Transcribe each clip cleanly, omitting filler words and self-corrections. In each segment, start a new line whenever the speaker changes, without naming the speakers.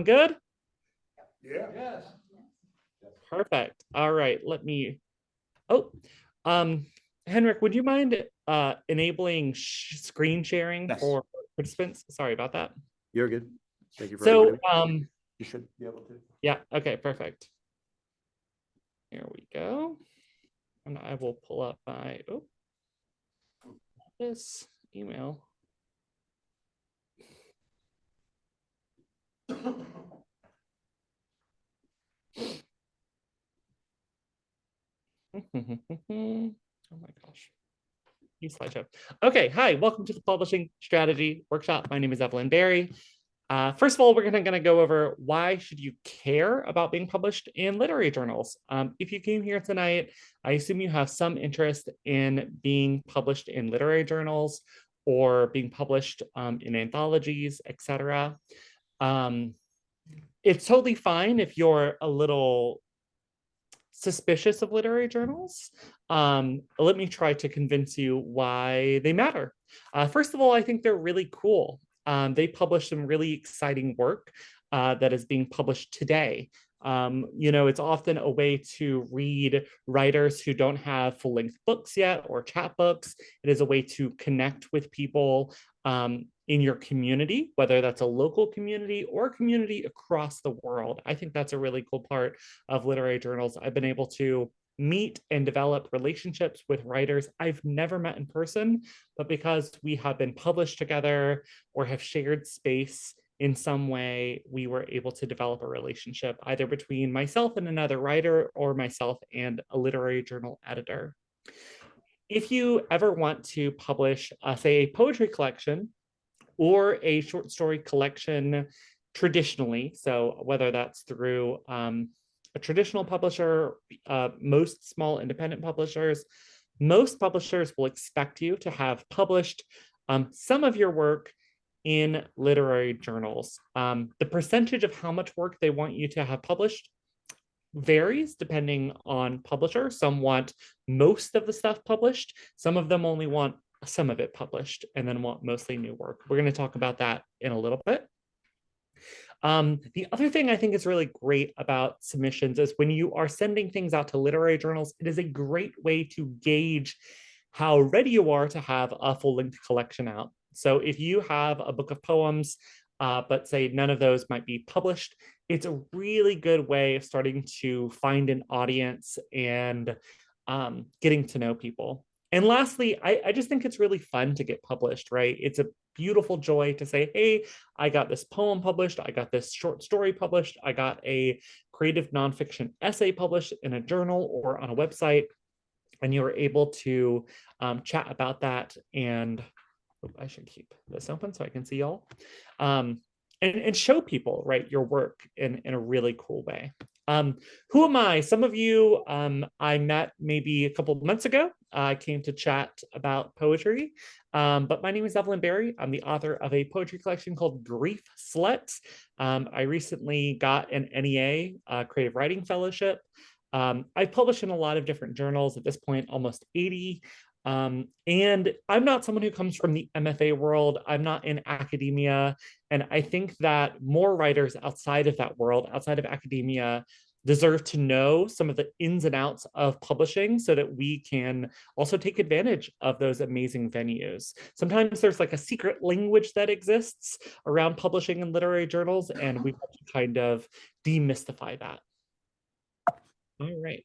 Good?
Yeah. Yes.
Perfect. All right, let me, oh, Henrik, would you mind enabling screen sharing
Yes.
for participants? Sorry about that.
You're good. Thank you for
So,
reminding me. You should be able to.
yeah, okay, perfect. Here we go. And I will pull up my, this email. Oh my gosh. New slideshow. Okay, hi, welcome to the Publishing Strategy Workshop. My name is Evelyn Berry. First of all, we're going to go over why should you care about being published in literary journals. If you came here tonight, I assume you have some interest in being published in literary journals or being published in anthologies, etc. It's totally fine if you're a little suspicious of literary journals. Let me try to convince you why they matter. First of all, I think they're really cool. They publish some really exciting work that is being published today. It's often a way to read writers who don't have full-length books yet or chapbooks. It is a way to connect with people in your community, whether that's a local community or a community across the world. I think that's a really cool part of literary journals. I've been able to meet and develop relationships with writers I've never met in person, but because we have been published together or have shared space in some way, we were able to develop a relationship either between myself and another writer or myself and a literary journal editor. If you ever want to publish, say, a poetry collection or a short story collection traditionally, so whether that's through a traditional publisher, most small independent publishers, most publishers will expect you to have published some of your work in literary journals. The percentage of how much work they want you to have published varies depending on publisher. Some want most of the stuff published. Some of them only want some of it published and then want mostly new work. We're going to talk about that in a little bit. The other thing I think is really great about submissions is when you are sending things out to literary journals, it is a great way to gauge how ready you are to have a full-length collection out. So if you have a book of poems, but say none of those might be published, it's a really good way of starting to find an audience and getting to know people. And lastly, I just think it's really fun to get published, right? It's a beautiful joy to say, hey, I got this poem published, I got this short story published, I got a creative nonfiction essay published in a journal or on a website, and you're able to chat about that. And I should keep this open so I can see y'all. And show people, right, your work in a really cool way. Who am I? Some of you I met maybe a couple of months ago. I came to chat about poetry, but my name is Evelyn Berry. I'm the author of a poetry collection called Grief Slut. I recently got an NEA Creative Writing Fellowship. I've published in a lot of different journals at this point, almost 80. And I'm not someone who comes from the MFA world. I'm not in academia. And I think that more writers outside of that world, outside of academia, deserve to know some of the ins and outs of publishing so that we can also take advantage of those amazing venues. Sometimes there's like a secret language that exists around publishing in literary journals, and we have to kind of demystify that. All right.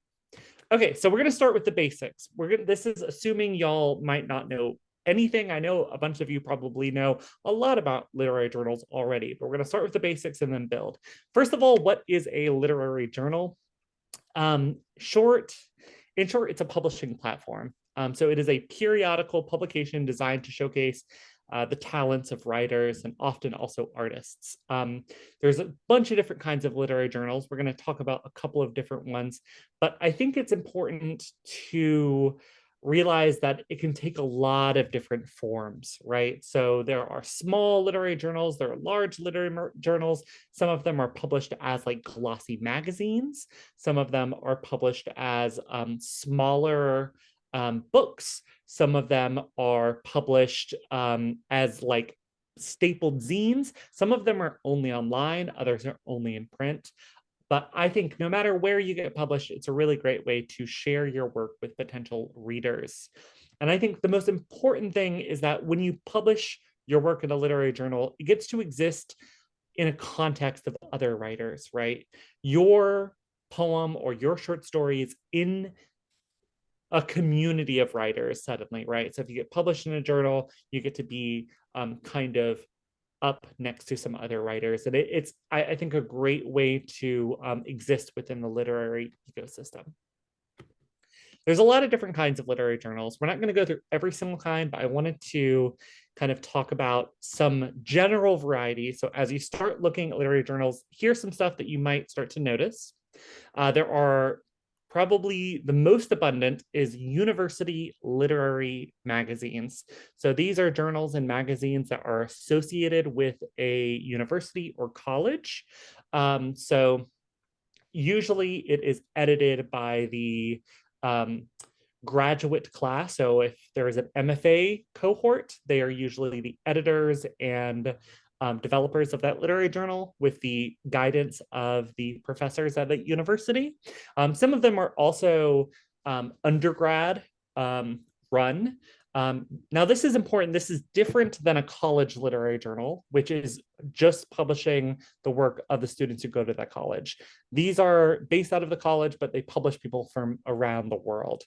Okay, so we're going to start with the basics. This is assuming y'all might not know anything. I know a bunch of you probably know a lot about literary journals already, but we're going to start with the basics and then build. First of all, what is a literary journal? In short, it's a publishing platform. So it is a periodical publication designed to showcase the talents of writers and often also artists. There's a bunch of different kinds of literary journals. We're going to talk about a couple of different ones, but I think it's important to realize that it can take a lot of different forms, right? So there are small literary journals, there are large literary journals. Some of them are published as like glossy magazines. Some of them are published as smaller books. Some of them are published as like stapled zines. Some of them are only online, others are only in print. But I think no matter where you get published, it's a really great way to share your work with potential readers. And I think the most important thing is that when you publish your work in a literary journal, it gets to exist in a context of other writers, right? Your poem or your short story is in a community of writers suddenly, right? So if you get published in a journal, you get to be kind of up next to some other writers. And it's, I think, a great way to exist within the literary ecosystem. There's a lot of different kinds of literary journals. We're not going to go through every single kind, but I wanted to kind of talk about some general variety. So as you start looking at literary journals, here's some stuff that you might start to notice. There are probably the most abundant is university literary magazines. So these are journals and magazines that are associated with a university or college. So usually it is edited by the graduate class. So if there is an MFA cohort, they are usually the editors and developers of that literary journal with the guidance of the professors at the university. Some of them are also undergrad run. Now, this is important. This is different than a college literary journal, which is just publishing the work of the students who go to that college. These are based out of the college, but they publish people from around the world.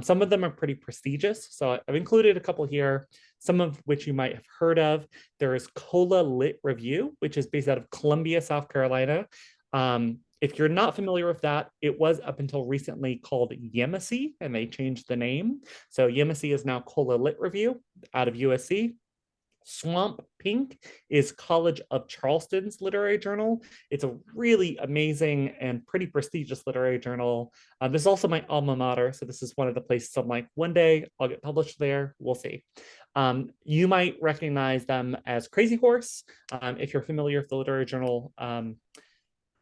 Some of them are pretty prestigious. So I've included a couple here, some of which you might have heard of. There is Cola Lit Review, which is based out of Columbia, South Carolina. If you're not familiar with that, it was up until recently called Yemassee, and they changed the name. So Yemassee is now Cola Lit Review out of USC. Swamp Pink is College of Charleston's literary journal. It's a really amazing and pretty prestigious literary journal. This is also my alma mater, so this is one of the places I'm like, one day I'll get published there. We'll see. You might recognize them as Crazy Horse. If you're familiar with the literary journal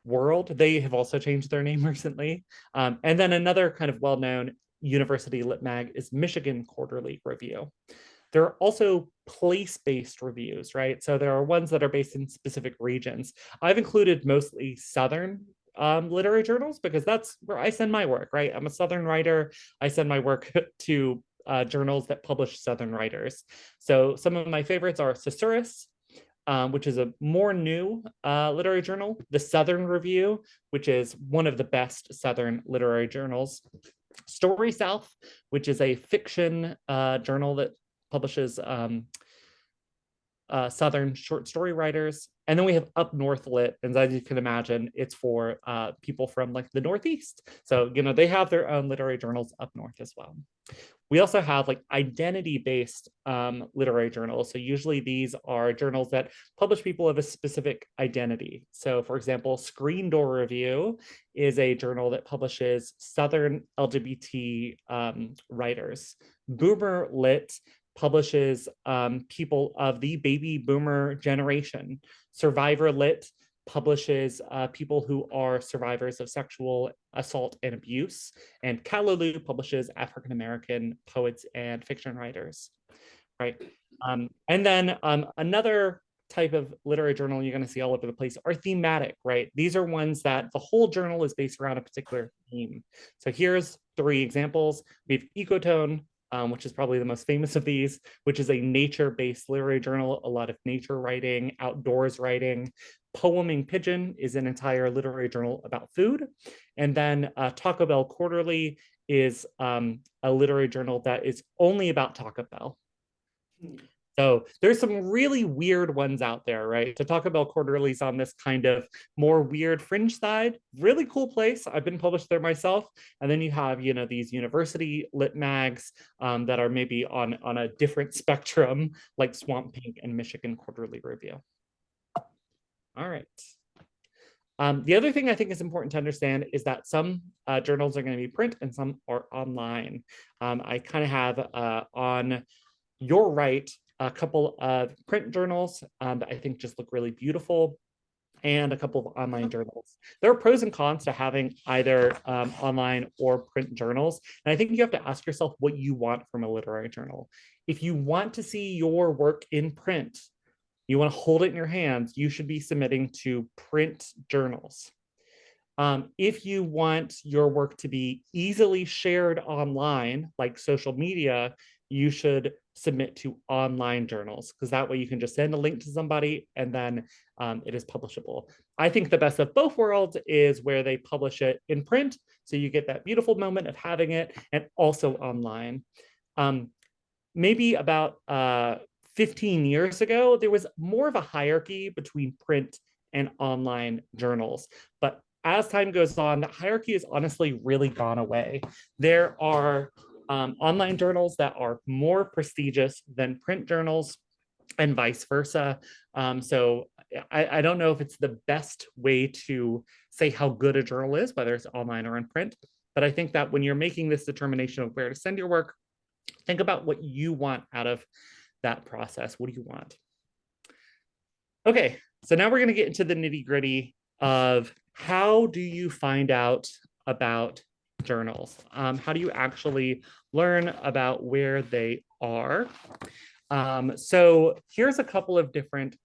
world, they have also changed their name recently. And then another kind of well-known university lit mag is Michigan Quarterly Review. There are also place-based reviews, right? So there are ones that are based in specific regions. I've included mostly Southern literary journals because that's where I send my work, right? I'm a Southern writer. I send my work to journals that publish Southern writers. So some of my favorites are Susurrus, which is a more new literary journal, the Southern Review, which is one of the best Southern literary journals, Story South, which is a fiction journal that publishes Southern short story writers. And then we have Up North Lit, and as you can imagine, it's for people from like the Northeast. So, you know, they have their own literary journals up north as well. We also have like identity-based literary journals. So usually these are journals that publish people of a specific identity. So for example, Screen Door Review is a journal that publishes Southern LGBT writers. Boomer Lit publishes people of the baby boomer generation. Survivor Lit publishes people who are survivors of sexual assault and abuse. And Callaloo publishes African-American poets and fiction writers, right? And then another type of literary journal you're going to see all over the place are thematic, right? These are ones that the whole journal is based around a particular theme. So here's 3 examples. We have Ecotone, which is probably the most famous of these, which is a nature-based literary journal, a lot of nature writing, outdoors writing. Poeming Pigeon is an entire literary journal about food. And then Taco Bell Quarterly is a literary journal that is only about Taco Bell. So there's some really weird ones out there, right? To Taco Bell Quarterly's on this kind of more weird fringe side, really cool place. I've been published there myself. And then you have, you know, these university lit mags that are maybe on a different spectrum, like Swamp Pink and Michigan Quarterly Review. All right. The other thing I think is important to understand is that some journals are going to be print and some are online. I kind of have on your right a couple of print journals that I think just look really beautiful, and a couple of online journals. There are pros and cons to having either online or print journals. And I think you have to ask yourself what you want from a literary journal. If you want to see your work in print, you want to hold it in your hands, you should be submitting to print journals. If you want your work to be easily shared online, like social media, you should submit to online journals, because that way you can just send a link to somebody and then it is publishable. I think the best of both worlds is where they publish it in print, so you get that beautiful moment of having it, and also online. Maybe about 15 years ago, there was more of a hierarchy between print and online journals. But as time goes on, that hierarchy has honestly really gone away. There are online journals that are more prestigious than print journals, and vice versa. So I don't know if it's the best way to say how good a journal is, whether it's online or in print. But I think that when you're making this determination of where to send your work, think about what you want out of that process. What do you want? Okay, so now we're going to get into the nitty gritty of how do you find out about journals? How do you actually learn about where they are? So here's a couple of different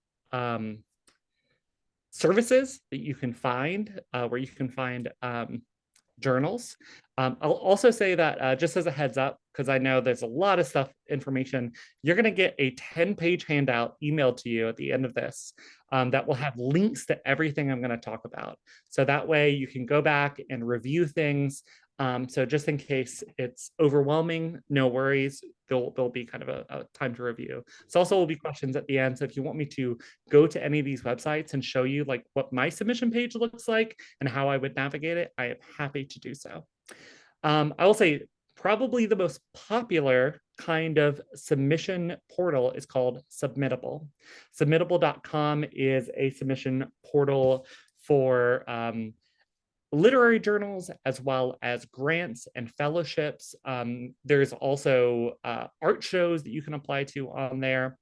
services that you can find where you can find journals. I'll also say that just as a heads up, because I know there's a lot of stuff, information, you're going to get a 10-page handout emailed to you at the end of this that will have links to everything I'm going to talk about. So that way you can go back and review things. So just in case it's overwhelming, no worries. There'll be kind of a time to review. So also will be questions at the end. So if you want me to go to any of these websites and show you like what my submission page looks like and how I would navigate it, I am happy to do so. I will say probably the most popular kind of submission portal is called Submittable. Submittable.com is a submission portal for literary journals, as well as grants and fellowships. There's also art shows that you can apply to on there.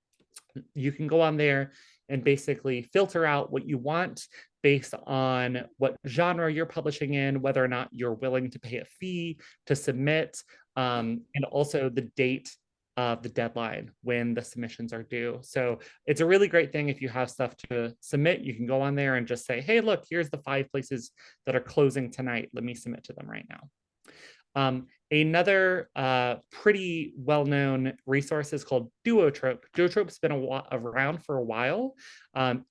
You can go on there and basically filter out what you want based on what genre you're publishing in, whether or not you're willing to pay a fee to submit, and also the date of the deadline when the submissions are due. So it's a really great thing if you have stuff to submit. You can go on there and just say, hey, look, here's the 5 places that are closing tonight. Let me submit to them right now. Another pretty well-known resource is called Duotrope. Duotrope's been around for a while.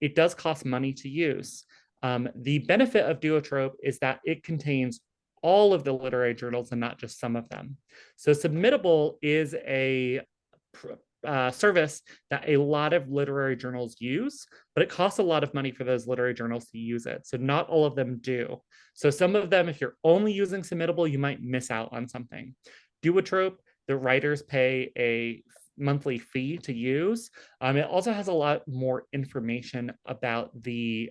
It does cost money to use. The benefit of Duotrope is that it contains all of the literary journals and not just some of them. So Submittable is a service that a lot of literary journals use, but it costs a lot of money for those literary journals to use it. So not all of them do. So some of them, if you're only using Submittable, you might miss out on something. Duotrope, the writers pay a monthly fee to use. It also has a lot more information about the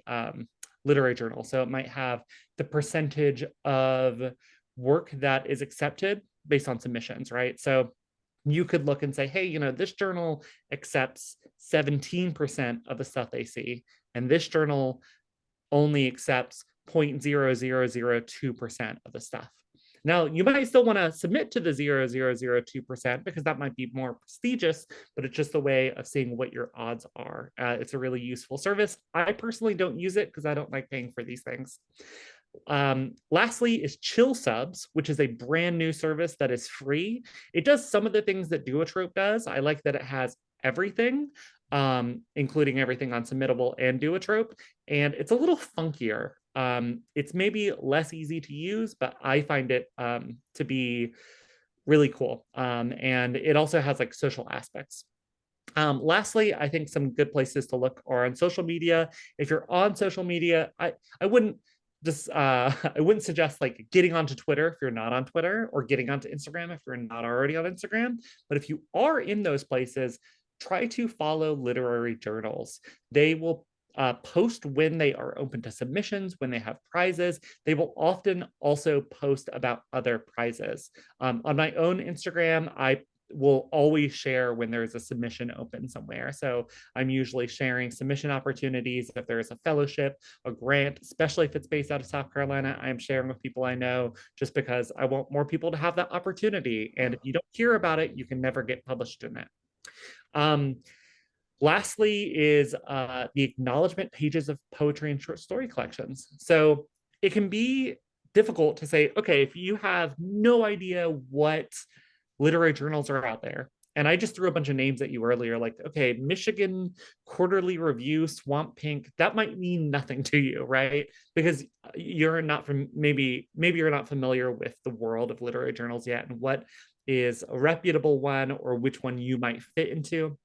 literary journal. So it might have the percentage of work that is accepted based on submissions, right? So you could look and say, hey, you know, this journal accepts 17% of the stuff they see, and this journal only accepts 0.0002% of the stuff. Now, you might still want to submit to the 0.002% because that might be more prestigious, but it's just a way of seeing what your odds are. It's a really useful service. I personally don't use it because I don't like paying for these things. Lastly is Chill Subs, which is a brand new service that is free. It does some of the things that Duotrope does. I like that it has everything, including everything on Submittable and Duotrope, and it's a little funkier. It's maybe less easy to use, but I find it to be really cool. And it also has like social aspects. Lastly, I think some good places to look are on social media. If you're on social media, I wouldn't I wouldn't suggest like getting onto Twitter if you're not on Twitter, or getting onto Instagram if you're not already on Instagram. But if you are in those places, try to follow literary journals. They will post when they are open to submissions, when they have prizes. They will often also post about other prizes. On my own Instagram, I will always share when there's a submission open somewhere. So I'm usually sharing submission opportunities. If there's a fellowship, a grant, especially if it's based out of South Carolina, I'm sharing with people I know, just because I want more people to have that opportunity. And if you don't hear about it, you can never get published in it. Lastly is the acknowledgement pages of poetry and short story collections. So it can be difficult to say, okay, if you have no idea what literary journals are out there, and I just threw a bunch of names at you earlier, like, okay, Michigan Quarterly Review, Swamp Pink, that might mean nothing to you, right? Because you're not from maybe you're not familiar with the world of literary journals yet and what is a reputable one or which one you might fit into.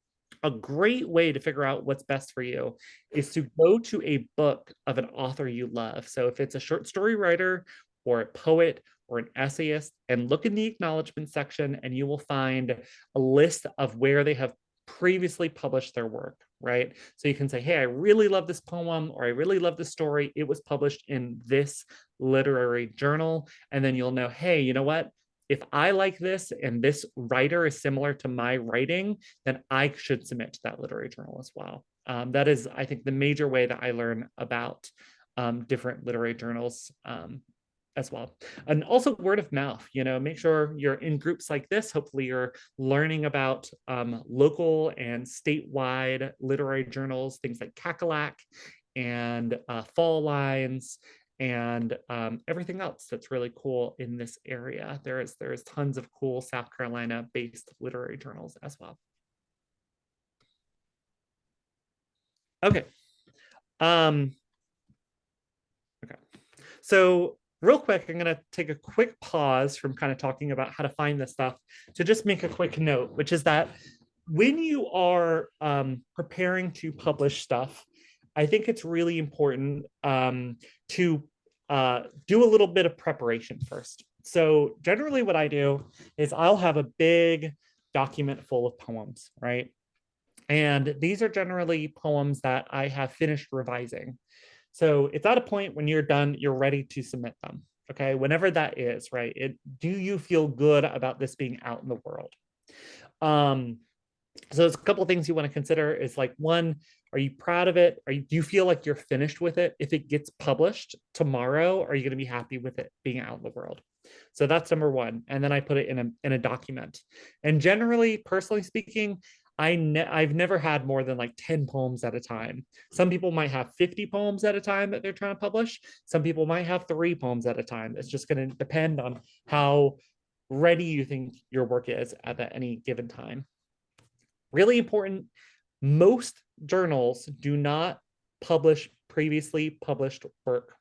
A great way to figure out what's best for you is to go to a book of an author you love. So if it's a short story writer or a poet or an essayist, and look in the acknowledgement section and you will find a list of where they have previously published their work, right? So you can say, hey, I really love this poem or I really love this story. It was published in this literary journal. And then you'll know, hey, you know what? If I like this and this writer is similar to my writing, then I should submit to that literary journal as well. That is, I think, the major way that I learn about different literary journals as well. And also word of mouth, make sure you're in groups like this. Hopefully you're learning about local and statewide literary journals, things like Cackalack and Fall Lines and everything else that's really cool in this area. There's tons of cool South Carolina based literary journals as well. Okay. Okay. So real quick, I'm going to take a quick pause from kind of talking about how to find this stuff to just make a quick note, which is that when you are preparing to publish stuff, I think it's really important to do a little bit of preparation first. So generally what I do is I'll have a big document full of poems, right? And these are generally poems that I have finished revising. So it's at a point when you're done, you're ready to submit them. Okay, whenever that is, right? Do you feel good about this being out in the world? So there's a couple of things you want to consider is like, one, are you proud of it? Do you feel like you're finished with it? If it gets published tomorrow, are you going to be happy with it being out in the world? So that's number one. And then I put it in a document. And generally, personally speaking, I've never had more than like 10 poems at a time. Some people might have 50 poems at a time that they're trying to publish. Some people might have 3 poems at a time. It's just going to depend on how ready you think your work is at any given time. Really important, most journals do not publish previously published work.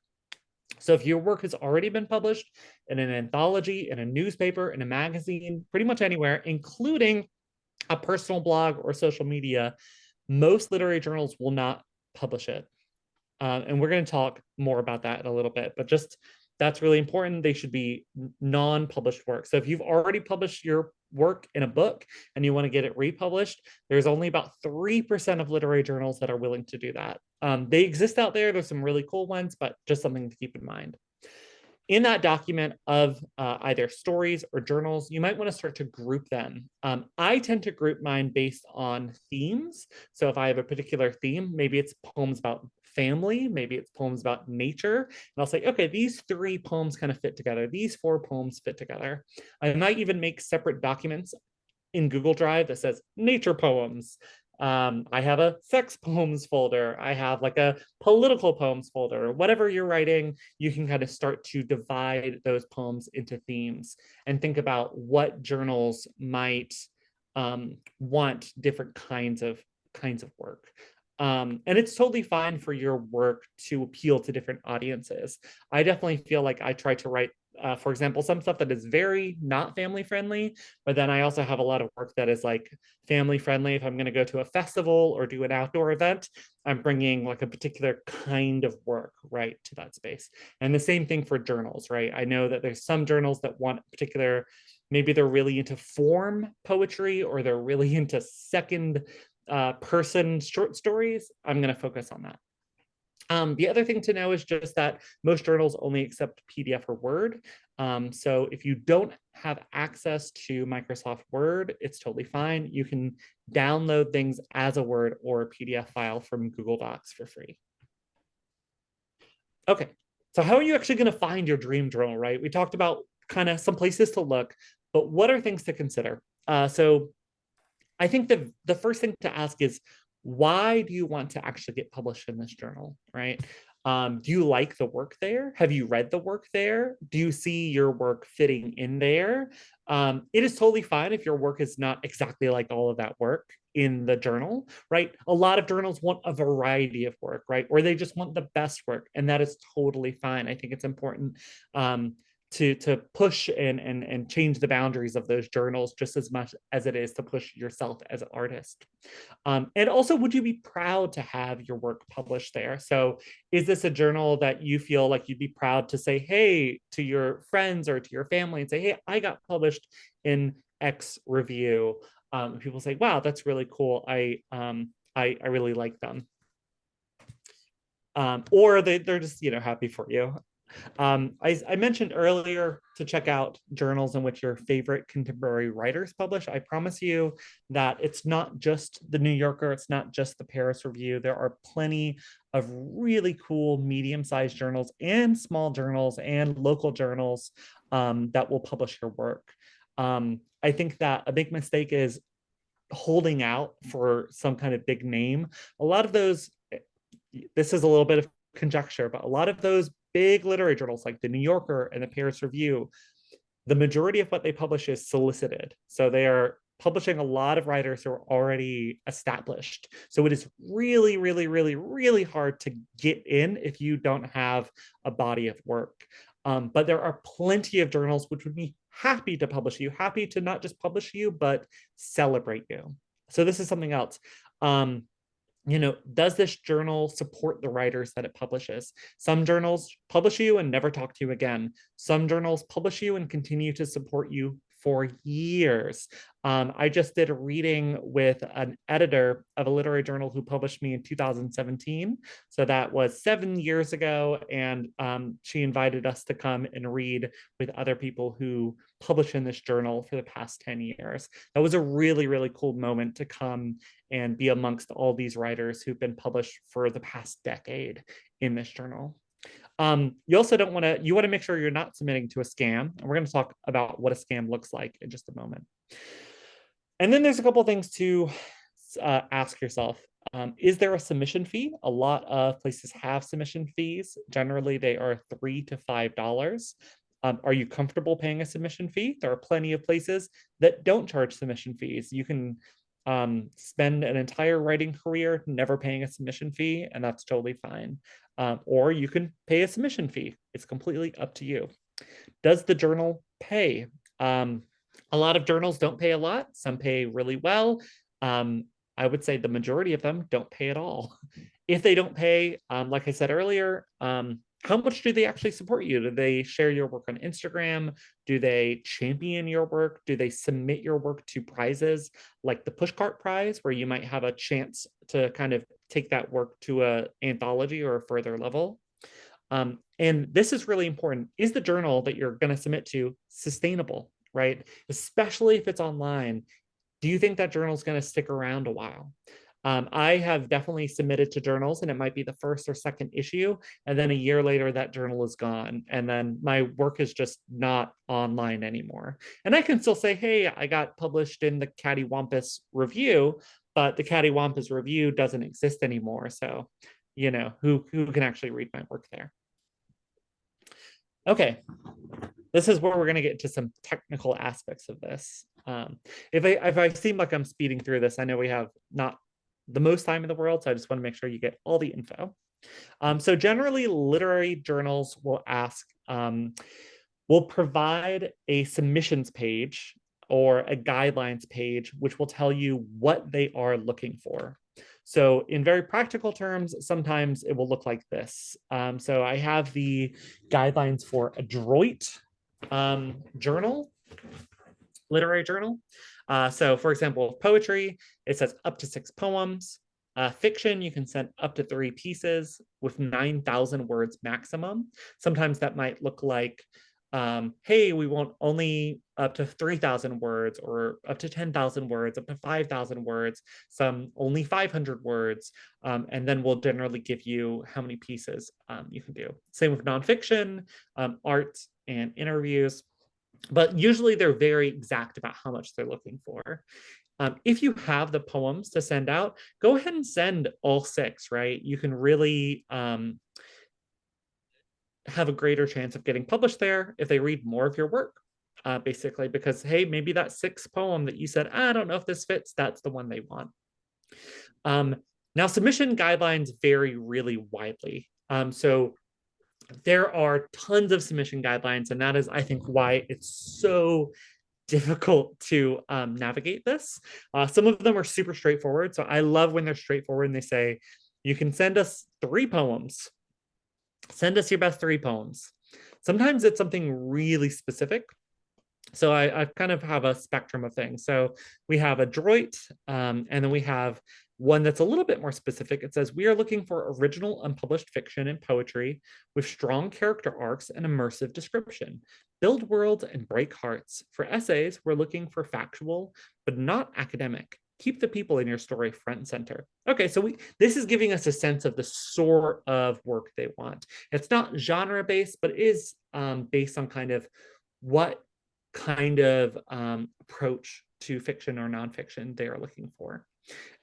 So if your work has already been published in an anthology, in a newspaper, in a magazine, pretty much anywhere, including a personal blog or social media, most literary journals will not publish it. And we're going to talk more about that in a little bit, but just that's really important. They should be non-published work. So if you've already published your work in a book and you want to get it republished, there's only about 3% of literary journals that are willing to do that. They exist out there. There's some really cool ones, but just something to keep in mind. In that document of either stories or journals, you might want to start to group them. I tend to group mine based on themes. So if I have a particular theme, maybe it's poems about family, maybe it's poems about nature, and I'll say, okay, these 3 poems kind of fit together. These 4 poems fit together. I might even make separate documents in Google Drive that says nature poems. I have a sex poems folder. I have like a political poems folder. Whatever you're writing, you can kind of start to divide those poems into themes and think about what journals might want different kinds of work. And it's totally fine for your work to appeal to different audiences. I definitely feel like I try to write, for example, some stuff that is very not family friendly, but then I also have a lot of work that is like family friendly. If I'm going to go to a festival or do an outdoor event, I'm bringing like a particular kind of work, right, to that space. And the same thing for journals, right? I know that there's some journals that want particular, maybe they're really into form poetry or they're really into second person short stories. I'm going to focus on that. The other thing to know is just that most journals only accept PDF or Word. So if you don't have access to Microsoft Word, it's totally fine. You can download things as a Word or a PDF file from Google Docs for free. Okay, so how are you actually going to find your dream journal, right? We talked about kind of some places to look, but what are things to consider? So I think the first thing to ask is, why do you want to actually get published in this journal, right? Do you like the work there? Have you read the work there? Do you see your work fitting in there? It is totally fine if your work is not exactly like all of that work in the journal, right? A lot of journals want a variety of work, right? Or they just want the best work, and that is totally fine. I think it's important to push and change the boundaries of those journals just as much as it is to push yourself as an artist. And also, would you be proud to have your work published there? So is this a journal that you feel like you'd be proud to say, hey, to your friends or to your family and say, hey, I got published in X review. People say, wow, that's really cool. I really like them. Or they're just, happy for you. I mentioned earlier to check out journals in which your favorite contemporary writers publish. I promise you that it's not just the New Yorker, it's not just the Paris Review. There are plenty of really cool medium-sized journals and small journals and local journals that will publish your work. I think that a big mistake is holding out for some kind of big name. A lot of those, this is a little bit of conjecture, but a lot of those big literary journals like the New Yorker and the Paris Review, the majority of what they publish is solicited. So they are publishing a lot of writers who are already established. So it is really, really, really, really hard to get in if you don't have a body of work. But there are plenty of journals which would be happy to publish you, happy to not just publish you, but celebrate you. So this is something else. Does this journal support the writers that it publishes? Some journals publish you and never talk to you again. Some journals publish you and continue to support you for years. I just did a reading with an editor of a literary journal who published me in 2017. So that was 7 years ago. And she invited us to come and read with other people who publish in this journal for the past 10 years. That was a really, really cool moment to come and be amongst all these writers who've been published for the past decade in this journal. You also you want to make sure you're not submitting to a scam. And we're going to talk about what a scam looks like in just a moment. And then there's a couple of things to ask yourself. Is there a submission fee? A lot of places have submission fees. Generally, they are $3 to $5. Are you comfortable paying a submission fee? There are plenty of places that don't charge submission fees. You can spend an entire writing career never paying a submission fee, and that's totally fine. Or you can pay a submission fee. It's completely up to you. Does the journal pay? A lot of journals don't pay a lot. Some pay really well. I would say the majority of them don't pay at all. If they don't pay, like I said earlier, how much do they actually support you? Do they share your work on Instagram? Do they champion your work? Do they submit your work to prizes like the Pushcart Prize, where you might have a chance to kind of take that work to an anthology or a further level? And this is really important. Is the journal that you're going to submit to sustainable, right? Especially if it's online. Do you think that journal is going to stick around a while? I have definitely submitted to journals, and it might be the first or second issue, and then a year later that journal is gone, and then my work is just not online anymore. And I can still say, hey, I got published in the Cattywampus Review, but the Cattywampus Review doesn't exist anymore. So, who can actually read my work there? Okay, this is where we're going to get to some technical aspects of this. If I seem like I'm speeding through this, I know we have not the most time in the world, so I just want to make sure you get all the info. So generally, literary journals will will provide a submissions page or a guidelines page, which will tell you what they are looking for. So in very practical terms, sometimes it will look like this. So I have the guidelines for adroit journal, literary journal. So for example, poetry, it says up to 6 poems. Fiction, you can send up to 3 pieces with 9,000 words maximum. Sometimes that might look like, hey, we want only up to 3,000 words, or up to 10,000 words, up to 5,000 words, some only 500 words. And then we'll generally give you how many pieces you can do. Same with nonfiction, art, and interviews. But usually they're very exact about how much they're looking for. If you have the poems to send out, go ahead and send all 6, right? You can really have a greater chance of getting published there if they read more of your work, basically, because, hey, maybe that 6th poem that you said, I don't know if this fits, that's the one they want. Now, submission guidelines vary really widely. So there are tons of submission guidelines, and that is, I think, why it's so difficult to navigate this. Some of them are super straightforward. So I love when they're straightforward and they say, you can send us 3 poems. Send us your best 3 poems. Sometimes it's something really specific. So I kind of have a spectrum of things. So we have adroit, and then we have one that's a little bit more specific. It says, we are looking for original unpublished fiction and poetry with strong character arcs and immersive description. Build worlds and break hearts. For essays, we're looking for factual, but not academic. Keep the people in your story front and center. Okay, so this is giving us a sense of the sort of work they want. It's not genre-based, but it is based on kind of what kind of approach to fiction or nonfiction they are looking for.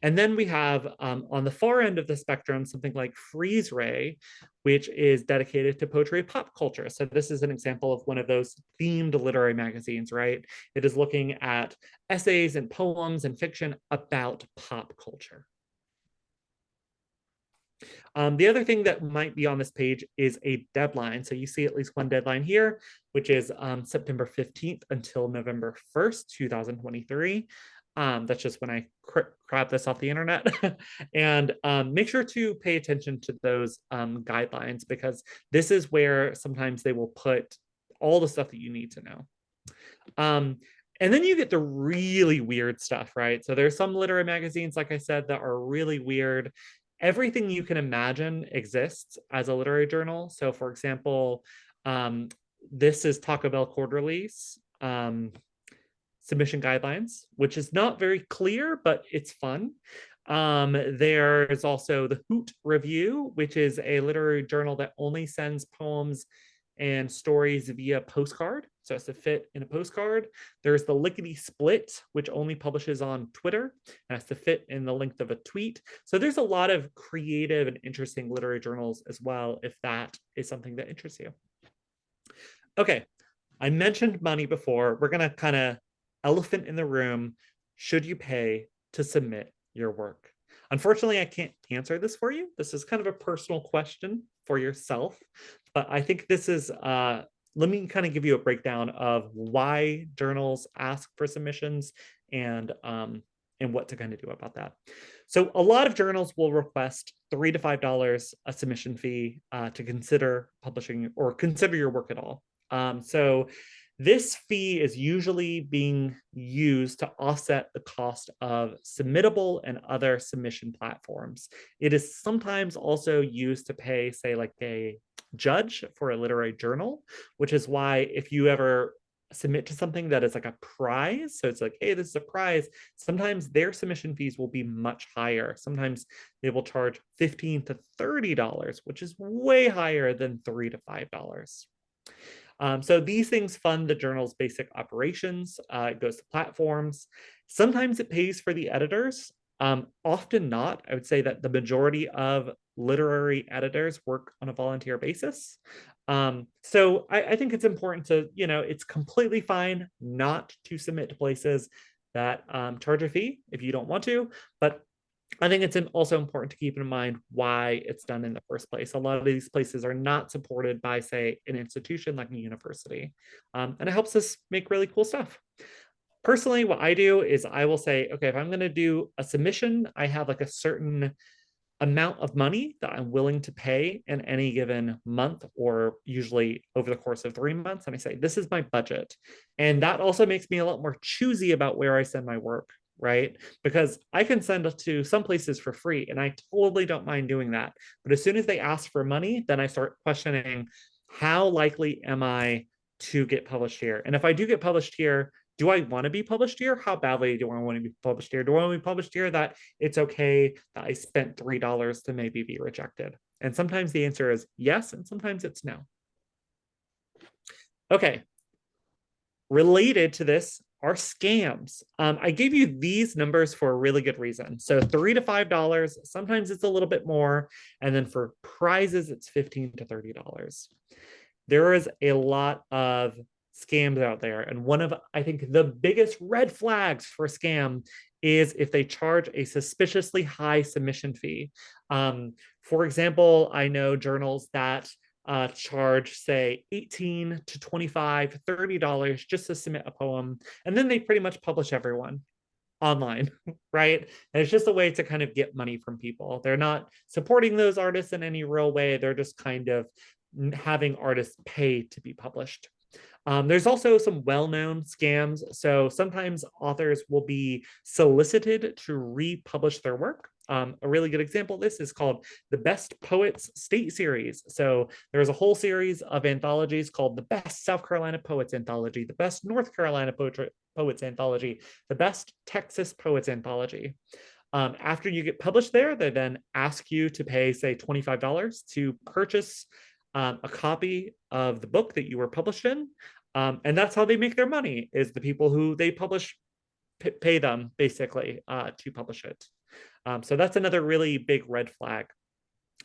And then we have on the far end of the spectrum, something like Freeze Ray, which is dedicated to poetry and pop culture. So this is an example of one of those themed literary magazines, right? It is looking at essays and poems and fiction about pop culture. The other thing that might be on this page is a deadline. So you see at least one deadline here, which is September 15th until November 1st, 2023. That's just when I grab this off the internet. And make sure to pay attention to those guidelines, because this is where sometimes they will put all the stuff that you need to know. And then you get the really weird stuff, right? So there's some literary magazines, like I said, that are really weird. Everything you can imagine exists as a literary journal. So for example, this is Taco Bell Quarterly's submission guidelines, which is not very clear, but it's fun. There's also the Hoot Review, which is a literary journal that only sends poems and stories via postcard. So it's to fit in a postcard. There's the Lickety Split, which only publishes on Twitter and has to fit in the length of a tweet. So there's a lot of creative and interesting literary journals as well, if that is something that interests you. Okay, I mentioned money before. We're gonna kind of elephant in the room. Should you pay to submit your work? Unfortunately, I can't answer this for you. This is kind of a personal question for yourself, but I think this is, let me kind of give you a breakdown of why journals ask for submissions and what to kind of do about that. So a lot of journals will request $3 to $5 a submission fee to consider publishing or consider your work at all. So this fee is usually being used to offset the cost of Submittable and other submission platforms. It is sometimes also used to pay, say, like a judge for a literary journal, which is why if you ever submit to something that is like a prize, so it's like, hey, this is a prize, sometimes their submission fees will be much higher. Sometimes they will charge $15 to $30, which is way higher than $3 to $5. So these things fund the journal's basic operations. It goes to platforms. Sometimes it pays for the editors. Often not. I would say that the majority of literary editors work on a volunteer basis. So I think it's important to, it's completely fine not to submit to places that charge a fee if you don't want to, but I think it's also important to keep in mind why it's done in the first place. A lot of these places are not supported by, say, an institution like a university. And it helps us make really cool stuff. Personally, what I do is I will say, okay, if I'm going to do a submission, I have like a certain amount of money that I'm willing to pay in any given month, or usually over the course of 3 months. And I say, this is my budget. And that also makes me a lot more choosy about where I send my work, right? Because I can send it to some places for free, and I totally don't mind doing that. But as soon as they ask for money, then I start questioning, how likely am I to get published here? And if I do get published here, do I want to be published here? How badly do I want to be published here? Do I want to be published here that it's okay that I spent $3 to maybe be rejected? And sometimes the answer is yes, and sometimes it's no. Okay. Related to this are scams. I gave you these numbers for a really good reason. So $3 to $5, sometimes it's a little bit more. And then for prizes, it's $15 to $30. There is a lot of scams out there. And one of, I think, the biggest red flags for scam is if they charge a suspiciously high submission fee. For example, I know journals that charge, say, $18 to $25, $30 just to submit a poem. And then they pretty much publish everyone online, right? And it's just a way to kind of get money from people. They're not supporting those artists in any real way. They're just kind of having artists pay to be published. There's also some well-known scams. So sometimes authors will be solicited to republish their work. A really good example of this is called the Best Poets State Series. So there's a whole series of anthologies called the Best South Carolina Poets Anthology, the Best North Carolina Poets Anthology, the Best Texas Poets Anthology. After you get published there, they then ask you to pay, say, $25 to purchase a copy of the book that you were published in. And that's how they make their money, is the people who they publish pay them, basically, to publish it. So that's another really big red flag.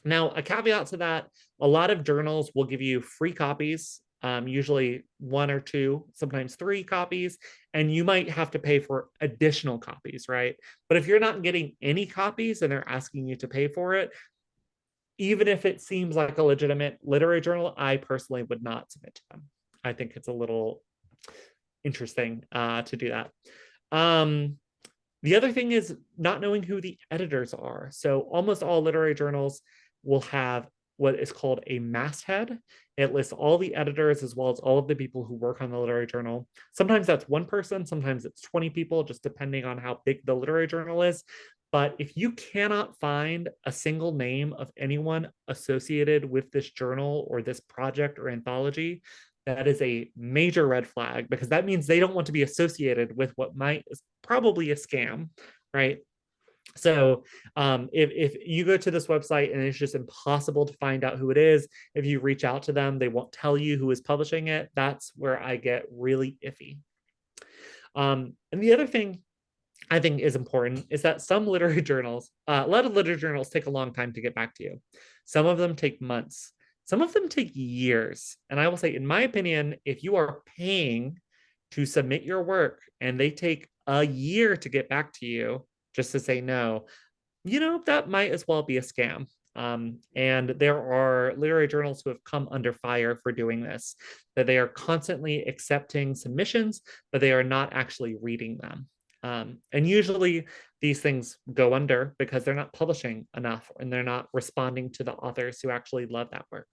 Now, a caveat to that, a lot of journals will give you free copies, usually 1 or 2, sometimes 3 copies, and you might have to pay for additional copies, right? But if you're not getting any copies and they're asking you to pay for it, even if it seems like a legitimate literary journal, I personally would not submit to them. I think it's a little interesting to do that. The other thing is not knowing who the editors are. So almost all literary journals will have what is called a masthead. It lists all the editors as well as all of the people who work on the literary journal. Sometimes that's one person, sometimes it's 20 people, just depending on how big the literary journal is. But if you cannot find a single name of anyone associated with this journal or this project or anthology, that is a major red flag, because that means they don't want to be associated with what might is probably a scam, right? So if you go to this website and it's just impossible to find out who it is, if you reach out to them, they won't tell you who is publishing it. That's where I get really iffy. And the other thing I think is important is that some literary journals, a lot of literary journals take a long time to get back to you. Some of them take months. Some of them take years. And I will say, in my opinion, if you are paying to submit your work and they take a year to get back to you just to say no, you know, that might as well be a scam. And there are literary journals who have come under fire for doing this, that they are constantly accepting submissions, but they are not actually reading them. And usually these things go under because they're not publishing enough and they're not responding to the authors who actually love that work.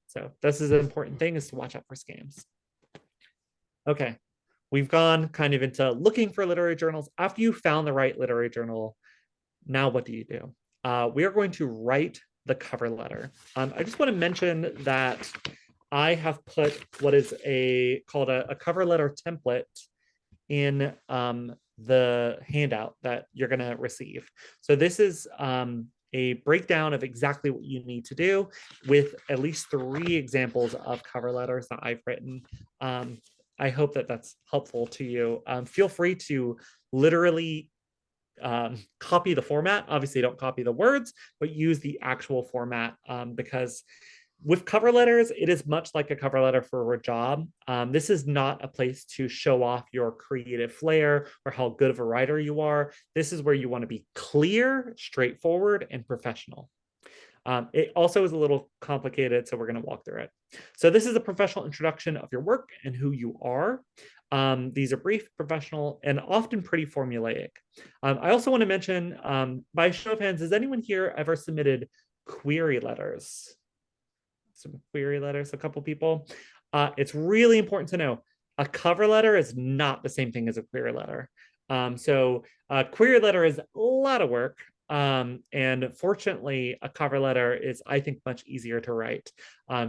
So this is an important thing, is to watch out for scams. Okay, we've gone kind of into looking for literary journals. After you found the right literary journal, now what do you do? We are going to write the cover letter. I just want to mention that I have put what is called a cover letter template in the handout that you're going to receive. So this is a breakdown of exactly what you need to do, with at least 3 examples of cover letters that I've written. I hope that that's helpful to you. Feel free to literally copy the format. Obviously, don't copy the words, but use the actual format, because with cover letters, it is much like a cover letter for a job. This is not a place to show off your creative flair or how good of a writer you are. This is where you want to be clear, straightforward, and professional. It also is a little complicated, so we're going to walk through it. So this is a professional introduction of your work and who you are. These are brief, professional, and often pretty formulaic. I also want to mention, by show of hands, has anyone here ever submitted query letters? Some query letters, a couple people. It's really important to know a cover letter is not the same thing as a query letter. So a query letter is a lot of work. And fortunately, a cover letter is, I think, much easier to write.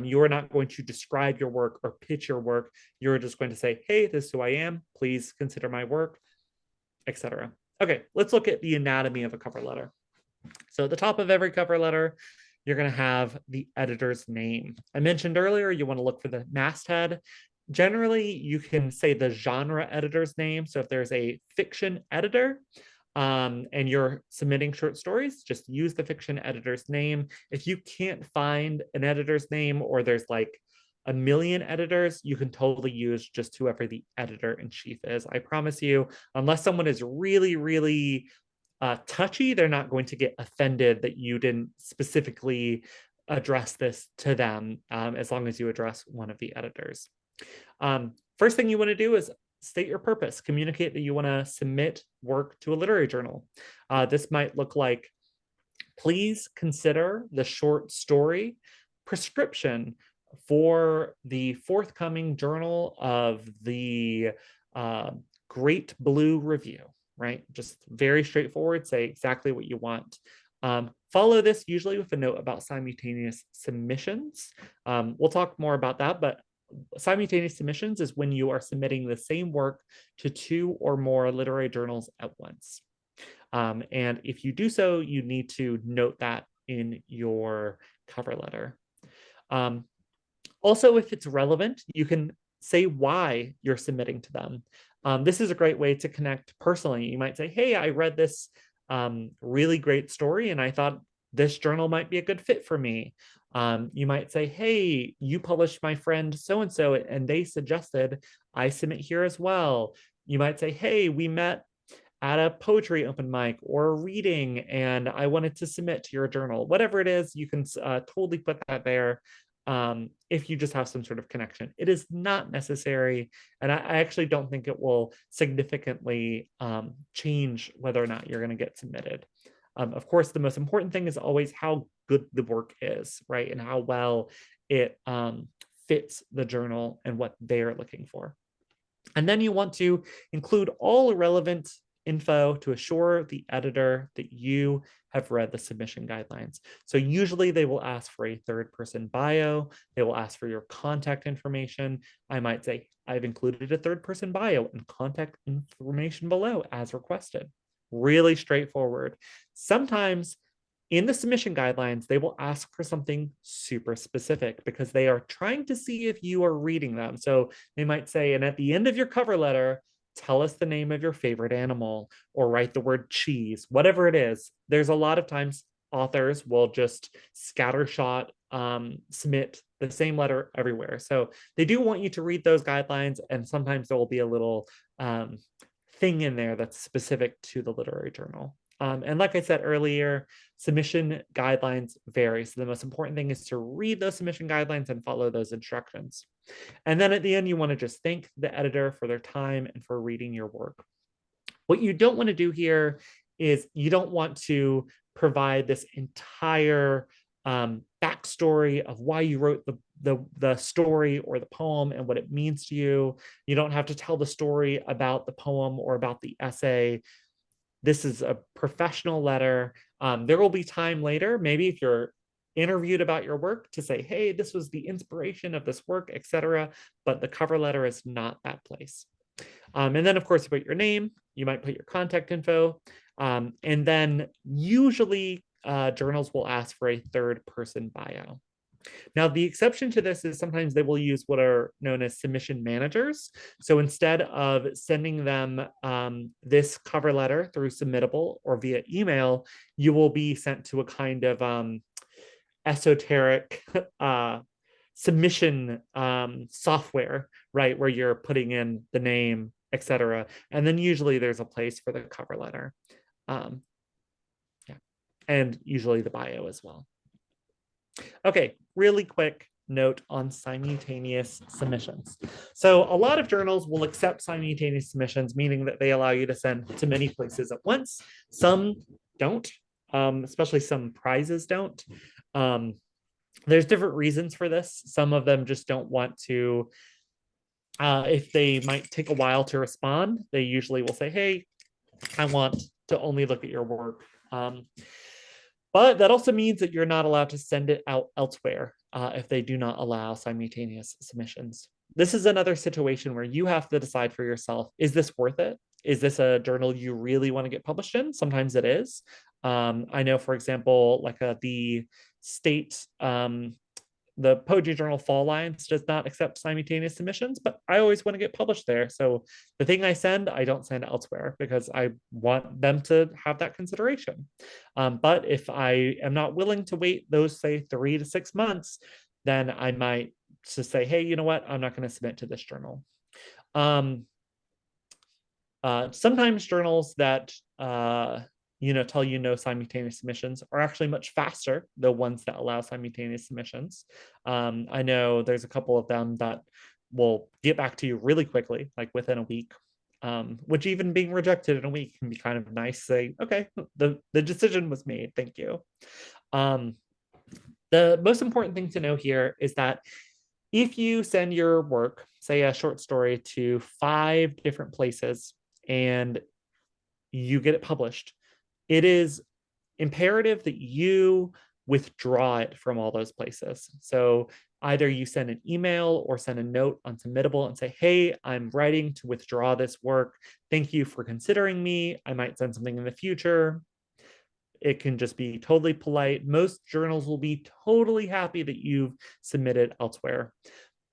You are not going to describe your work or pitch your work. You're just going to say, hey, this is who I am. Please consider my work, etc. Okay, let's look at the anatomy of a cover letter. So at the top of every cover letter, you're going to have the editor's name. I mentioned earlier, you want to look for the masthead. Generally, you can say the genre editor's name. So if there's a fiction editor, and you're submitting short stories, just use the fiction editor's name. If you can't find an editor's name, or there's like a million editors, you can totally use just whoever the editor-in-chief is. I promise you, unless someone is really, really touchy, they're not going to get offended that you didn't specifically address this to them, as long as you address one of the editors. First thing you want to do is state your purpose. Communicate that you want to submit work to a literary journal. This might look like, please consider the short story prescription for the forthcoming Journal of the Great Blue Review, right? Just very straightforward, say exactly what you want. Follow this usually with a note about simultaneous submissions. We'll talk more about that, but simultaneous submissions is when you are submitting the same work to 2 or more literary journals at once. And if you do so, you need to note that in your cover letter. Also, if it's relevant, you can say why you're submitting to them. This is a great way to connect personally. You might say, hey, I read this really great story and I thought this journal might be a good fit for me. You might say, hey, you published my friend so-and-so and they suggested I submit here as well. You might say, hey, we met at a poetry open mic or a reading and I wanted to submit to your journal. Whatever it is, you can totally put that there if you just have some sort of connection. It is not necessary, and I actually don't think it will significantly change whether or not you're going to get submitted. Of course, the most important thing is always how good the work is, right? And how well it fits the journal and what they're looking for. And then you want to include all relevant info to assure the editor that you have read the submission guidelines. So usually they will ask for a third-person bio. They will ask for your contact information. I might say, I've included a third-person bio and contact information below as requested. Really straightforward. Sometimes in the submission guidelines, they will ask for something super specific because they are trying to see if you are reading them. So they might say, and at the end of your cover letter, tell us the name of your favorite animal or write the word cheese, whatever it is. There's a lot of times authors will just scattershot submit the same letter everywhere. So they do want you to read those guidelines, and sometimes there will be a little thing in there that's specific to the literary journal. And like I said earlier, submission guidelines vary. So the most important thing is to read those submission guidelines and follow those instructions. And then at the end, you want to just thank the editor for their time and for reading your work. What you don't want to do here is you don't want to provide this entire backstory of why you wrote the story or the poem and what it means to you. You don't have to tell the story about the poem or about the essay. This is a professional letter. There will be time later, maybe if you're interviewed about your work, to say, hey, this was the inspiration of this work, etc. But the cover letter is not that place. And then, of course, you put your name. You might put your contact info. And then usually journals will ask for a third-person bio. Now, the exception to this is sometimes they will use what are known as submission managers. So instead of sending them this cover letter through Submittable or via email, you will be sent to a kind of esoteric submission software, right, where you're putting in the name, etc. And then usually there's a place for the cover letter. Yeah, and usually the bio as well. Okay, really quick note on simultaneous submissions. So a lot of journals will accept simultaneous submissions, meaning that they allow you to send to many places at once. Some don't, especially some prizes don't. There's different reasons for this. Some of them just don't want to, if they might take a while to respond, they usually will say, hey, I want to only look at your work. But that also means that you're not allowed to send it out elsewhere if they do not allow simultaneous submissions. This is another situation where you have to decide for yourself, is this worth it? Is this a journal you really want to get published in? Sometimes it is. I know, for example, like the state the Poetry Journal Fall Alliance does not accept simultaneous submissions, but I always want to get published there. So the thing I send, I don't send elsewhere because I want them to have that consideration. But if I am not willing to wait those, say, 3 to 6 months, then I might just say, hey, you know what? I'm not going to submit to this journal. Sometimes journals that tell you no simultaneous submissions are actually much faster, the ones that allow simultaneous submissions. I know there's a couple of them that will get back to you really quickly, like within a week, which even being rejected in a week can be kind of nice. Say, okay, the decision was made. Thank you. The most important thing to know here is that if you send your work, say a short story, to 5 different places and you get it published, it is imperative that you withdraw it from all those places. So either you send an email or send a note on Submittable and say, hey, I'm writing to withdraw this work. Thank you for considering me. I might send something in the future. It can just be totally polite. Most journals will be totally happy that you've submitted elsewhere.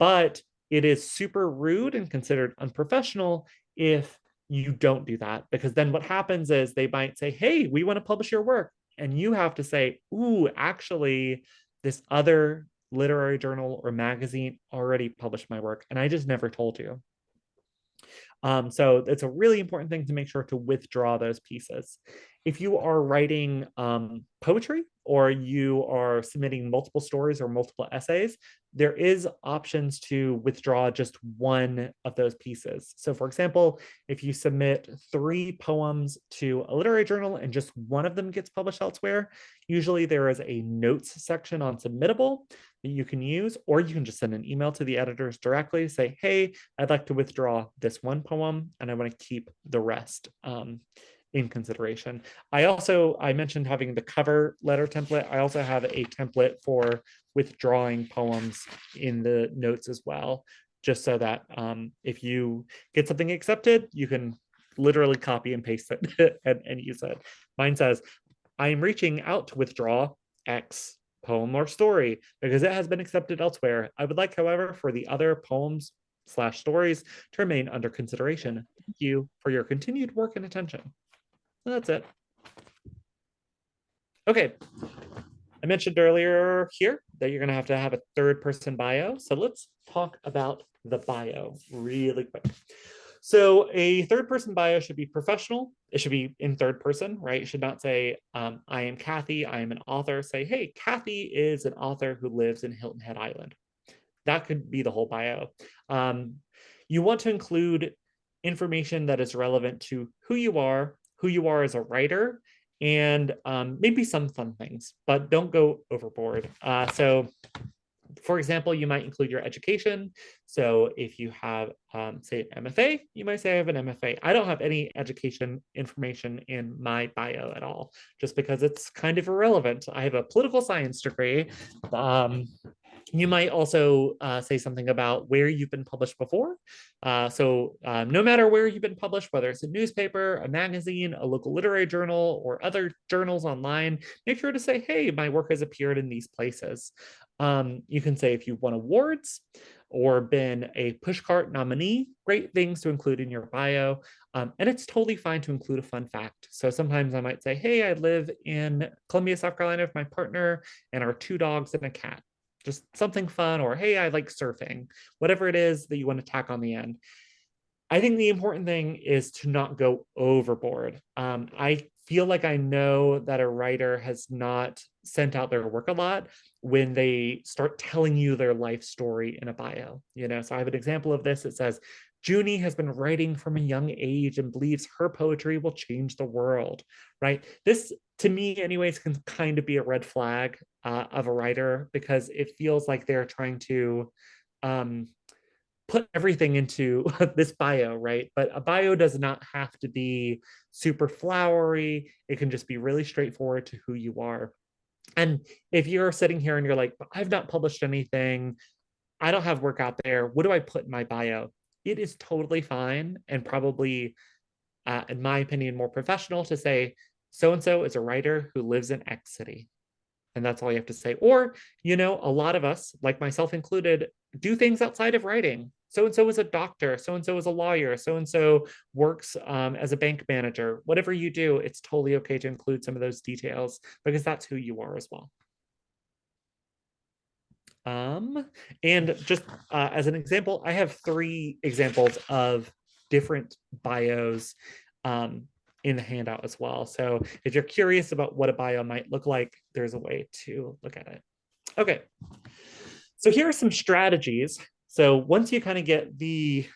But it is super rude and considered unprofessional if you don't do that, because then what happens is they might say, hey, we want to publish your work. And you have to say, ooh, actually, this other literary journal or magazine already published my work, and I just never told you. So it's a really important thing to make sure to withdraw those pieces. If you are writing poetry or you are submitting multiple stories or multiple essays, there is options to withdraw just one of those pieces. So for example, if you submit 3 poems to a literary journal and just one of them gets published elsewhere, usually there is a notes section on Submittable that you can use, or you can just send an email to the editors directly, say, hey, I'd like to withdraw this one poem and I want to keep the rest in consideration. I mentioned having the cover letter template. I also have a template for withdrawing poems in the notes as well, just so that if you get something accepted, you can literally copy and paste it and use it. Mine says, I am reaching out to withdraw X poem or story because it has been accepted elsewhere. I would like, however, for the other poems/stories to remain under consideration. Thank you for your continued work and attention. And that's it. Okay. I mentioned earlier here that you're going to have a 3rd-person bio. So let's talk about the bio really quick. So a 3rd-person bio should be professional. It should be in 3rd person, right? It should not say, I am Kathy, I am an author. Say, hey, Kathy is an author who lives in Hilton Head Island. That could be the whole bio. You want to include information that is relevant to who you are as a writer, and maybe some fun things, but don't go overboard. So for example, you might include your education. So if you have, say, an MFA, you might say I have an MFA. I don't have any education information in my bio at all, just because it's kind of irrelevant. I have a political science degree. You might also say something about where you've been published before. So no matter where you've been published, whether it's a newspaper, a magazine, a local literary journal, or other journals online, make sure to say, hey, my work has appeared in these places. You can say if you've won awards or been a pushcart nominee, great things to include in your bio. And it's totally fine to include a fun fact. So sometimes I might say, hey, I live in Columbia, South Carolina with my partner and our 2 dogs and a cat. Just something fun, or hey, I like surfing, whatever it is that you want to tack on the end. I think the important thing is to not go overboard. I feel like I know that a writer has not sent out their work a lot when they start telling you their life story in a bio. So I have an example of this. It says, Junie has been writing from a young age and believes her poetry will change the world, right? This, to me anyways, can kind of be a red flag of a writer, because it feels like they're trying to put everything into this bio, right? But a bio does not have to be super flowery. It can just be really straightforward to who you are. And if you're sitting here and you're like, I've not published anything, I don't have work out there, what do I put in my bio? It is totally fine, and probably, in my opinion, more professional to say, so-and-so is a writer who lives in X city. And that's all you have to say. Or, a lot of us, like myself included, do things outside of writing. So and so is a doctor, so and so is a lawyer, so and so works as a bank manager. Whatever you do, it's totally okay to include some of those details because that's who you are as well. And just as an example, I have 3 examples of different bios in the handout as well. So if you're curious about what a bio might look like, there's a way to look at it. Okay, so here are some strategies. So once you kind of get the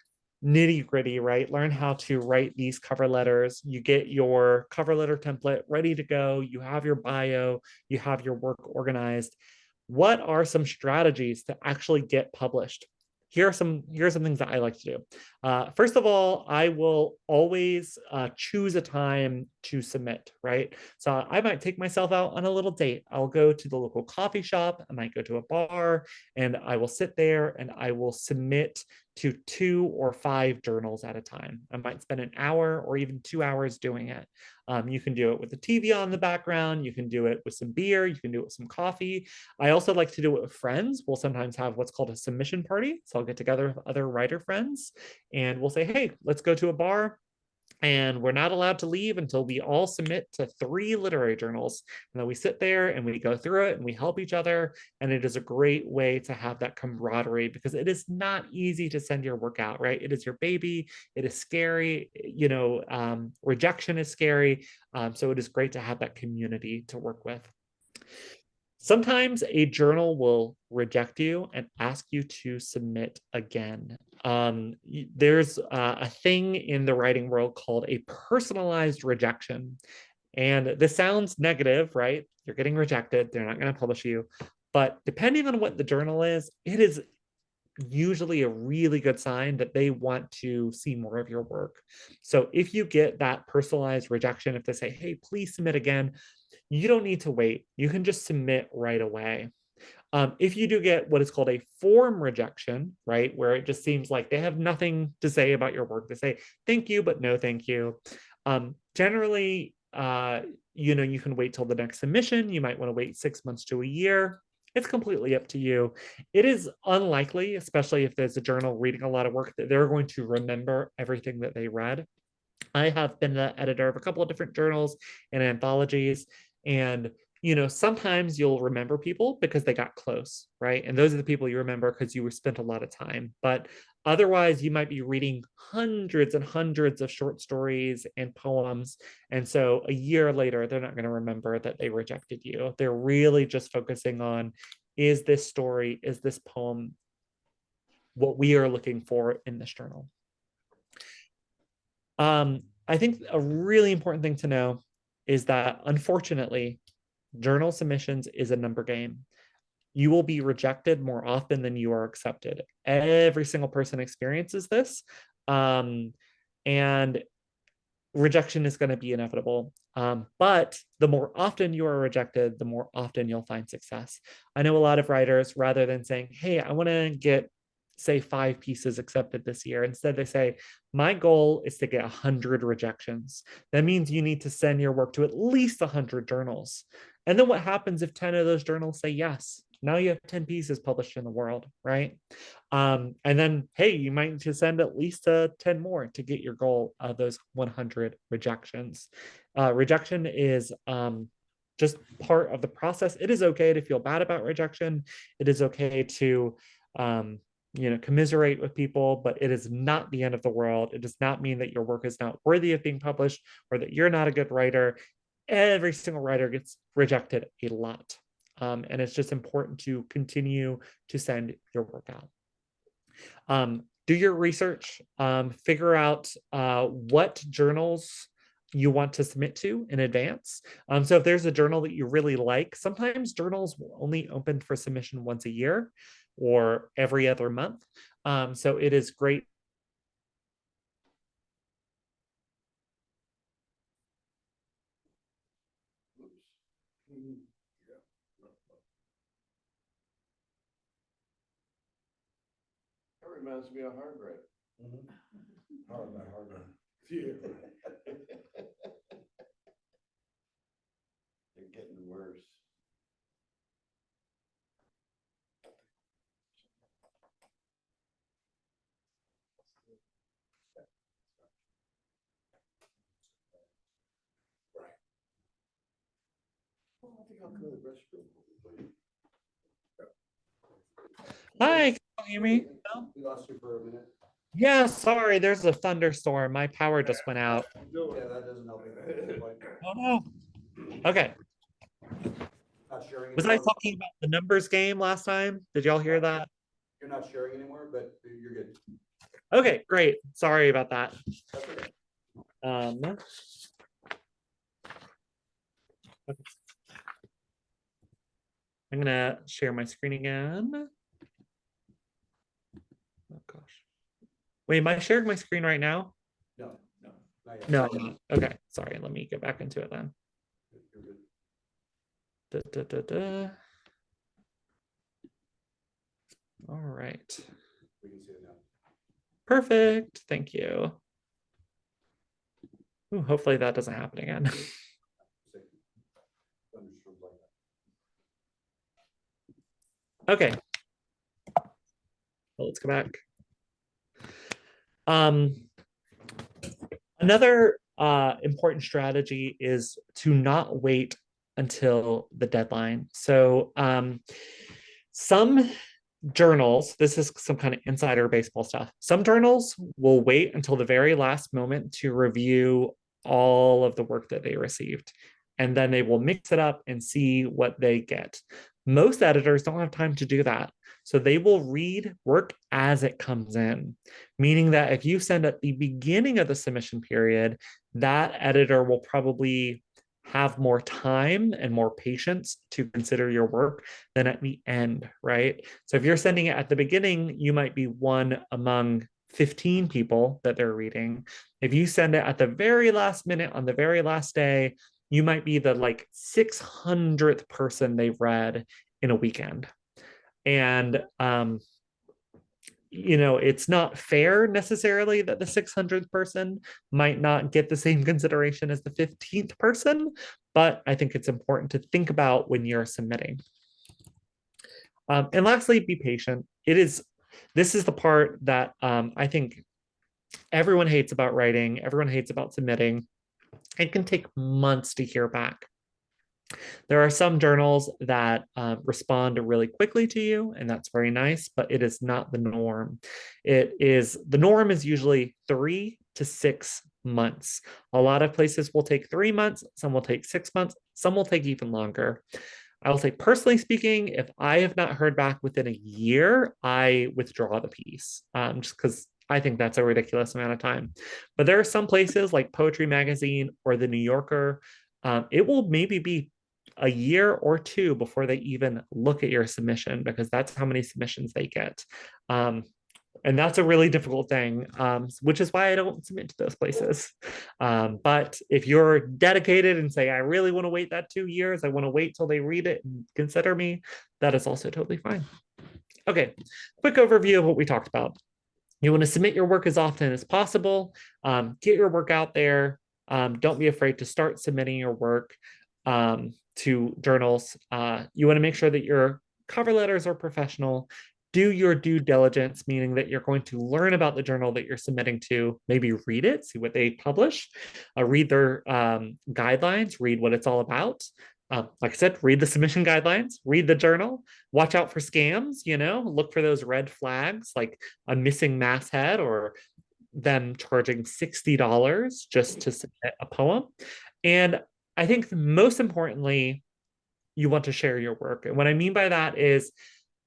nitty gritty, right, learn how to write these cover letters, you get your cover letter template ready to go, you have your bio, you have your work organized. What are some strategies to actually get published? Here are some things that I like to do. First of all, I will always choose a time to submit, right? So I might take myself out on a little date. I'll go to the local coffee shop, I might go to a bar, and I will sit there and I will submit to 2 or 5 journals at a time. I might spend an hour or even 2 hours doing it. You can do it with the TV on the background. You can do it with some beer. You can do it with some coffee. I also like to do it with friends. We'll sometimes have what's called a submission party. So I'll get together with other writer friends and we'll say, hey, let's go to a bar. And we're not allowed to leave until we all submit to 3 literary journals. And then we sit there and we go through it and we help each other. And it is a great way to have that camaraderie because it is not easy to send your work out, right? It is your baby. It is scary. Rejection is scary. So it is great to have that community to work with. Sometimes a journal will reject you and ask you to submit again. There's a thing in the writing world called a personalized rejection. And this sounds negative, right? You're getting rejected. They're not going to publish you. But depending on what the journal is, it is usually a really good sign that they want to see more of your work. So if you get that personalized rejection, if they say, hey, please submit again, you don't need to wait. You can just submit right away. If you do get what is called a form rejection, right, where it just seems like they have nothing to say about your work, they say thank you, but no thank you. Generally, you can wait till the next submission. You might want to wait 6 months to a year. It's completely up to you. It is unlikely, especially if there's a journal reading a lot of work, that they're going to remember everything that they read. I have been the editor of a couple of different journals and anthologies, and sometimes you'll remember people because they got close, right? And those are the people you remember because you spent a lot of time. But otherwise, you might be reading hundreds and hundreds of short stories and poems. And so a year later, they're not going to remember that they rejected you. They're really just focusing on, is this story, is this poem what we are looking for in this journal? I think a really important thing to know is that unfortunately, journal submissions is a number game. You will be rejected more often than you are accepted. Every single person experiences this. And rejection is going to be inevitable. But the more often you are rejected, the more often you'll find success. I know a lot of writers, rather than saying, hey, I want to get, say, 5 pieces accepted this year, instead they say, my goal is to get 100 rejections. That means you need to send your work to at least 100 journals. And then what happens if 10 of those journals say yes? Now you have 10 pieces published in the world, right? And then, hey, you might need to send at least 10 more to get your goal of those 100 rejections. Rejection is just part of the process. It is okay to feel bad about rejection. It is okay to commiserate with people, but it is not the end of the world. It does not mean that your work is not worthy of being published or that you're not a good writer. Every single writer gets rejected a lot. And it's just important to continue to send your work out. Do your research, figure out what journals you want to submit to in advance. So if there's a journal that you really like, sometimes journals will only open for submission once a year or every other month. So it is great.
That reminds me of Hargrave. Hard by hard. Yeah. They're getting worse. I'll go to the restroom.
Hi, can you hear me? No?
We lost you for a minute.
Yeah, sorry, there's a thunderstorm. My power just went out.
Yeah, that doesn't help me at this point.
Oh no. Okay.
Not sharing
Was I
anymore.
talking about the numbers game last time? Did y'all hear that?
You're not sharing anymore, but you're good.
Okay, great. Sorry about that.
That's okay.
Okay. I'm gonna share my screen again. Oh gosh. Wait, am I sharing my screen right now?
No, not yet.
No, I'm not. Okay, sorry. Let me get back into it then.
You're good.
Da, da, da, da. All right.
We can see it now.
Perfect. Thank you. Ooh, hopefully that doesn't happen again.
See. Thunderstorms like that.
Okay. Well, let's go back. Another important strategy is to not wait until the deadline. So some journals, this is some kind of insider baseball stuff. Some journals will wait until the very last moment to review all of the work that they received. And then they will mix it up and see what they get. Most editors don't have time to do that. So they will read work as it comes in, meaning that if you send at the beginning of the submission period, that editor will probably have more time and more patience to consider your work than at the end, right? So if you're sending it at the beginning, you might be one among 15 people that they're reading. If you send it at the very last minute on the very last day, you might be the like 600th person they've read in a weekend. And it's not fair necessarily that the 600th person might not get the same consideration as the 15th person, but I think it's important to think about when you're submitting. And lastly, be patient. This is the part that I think everyone hates about writing, everyone hates about submitting. It can take months to hear back. There are some journals that respond really quickly to you, and that's very nice, but it is not the norm. The norm is usually 3 to 6 months. A lot of places will take 3 months, some will take 6 months, some will take even longer. I will say, personally speaking, if I have not heard back within a year, I withdraw the piece, just because I think that's a ridiculous amount of time. But there are some places like Poetry Magazine or The New Yorker, it will maybe be a year or two before they even look at your submission, because that's how many submissions they get. And that's a really difficult thing, which is why I don't submit to those places. But if you're dedicated and say, I really want to wait that 2 years, I want to wait till they read it and consider me, that is also totally fine. Okay, quick overview of what we talked about. You want to submit your work as often as possible. Get your work out there. Don't be afraid to start submitting your work to journals. You want to make sure that your cover letters are professional. Do your due diligence, meaning that you're going to learn about the journal that you're submitting to, maybe read it, see what they publish, read their guidelines, read what it's all about. Like I said, read the submission guidelines, read the journal, watch out for scams, look for those red flags like a missing masthead or them charging $60 just to submit a poem. And I think most importantly, you want to share your work. And what I mean by that is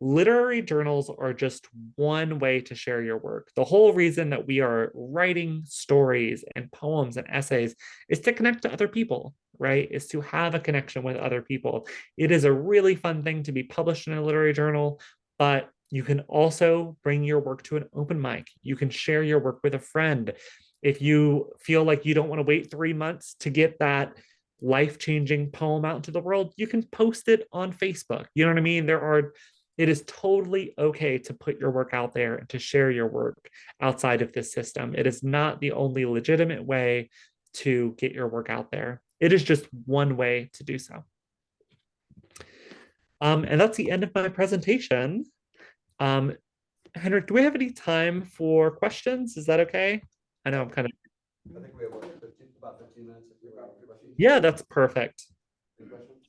literary journals are just one way to share your work. The whole reason that we are writing stories and poems and essays is to connect to other people, right? Is to have a connection with other people. It is a really fun thing to be published in a literary journal, but you can also bring your work to an open mic. You can share your work with a friend. If you feel like you don't want to wait 3 months to get that life-changing poem out into the world, you can post it on Facebook. You know what I mean? It is totally okay to put your work out there and to share your work outside of this system. It is not the only legitimate way to get your work out there. It is just one way to do so. And that's the end of my presentation. Henrik, do we have any time for questions? Is that okay? I know I'm kind of...
I think we have about 15 minutes. If you have questions.
Yeah, that's perfect.
Any questions?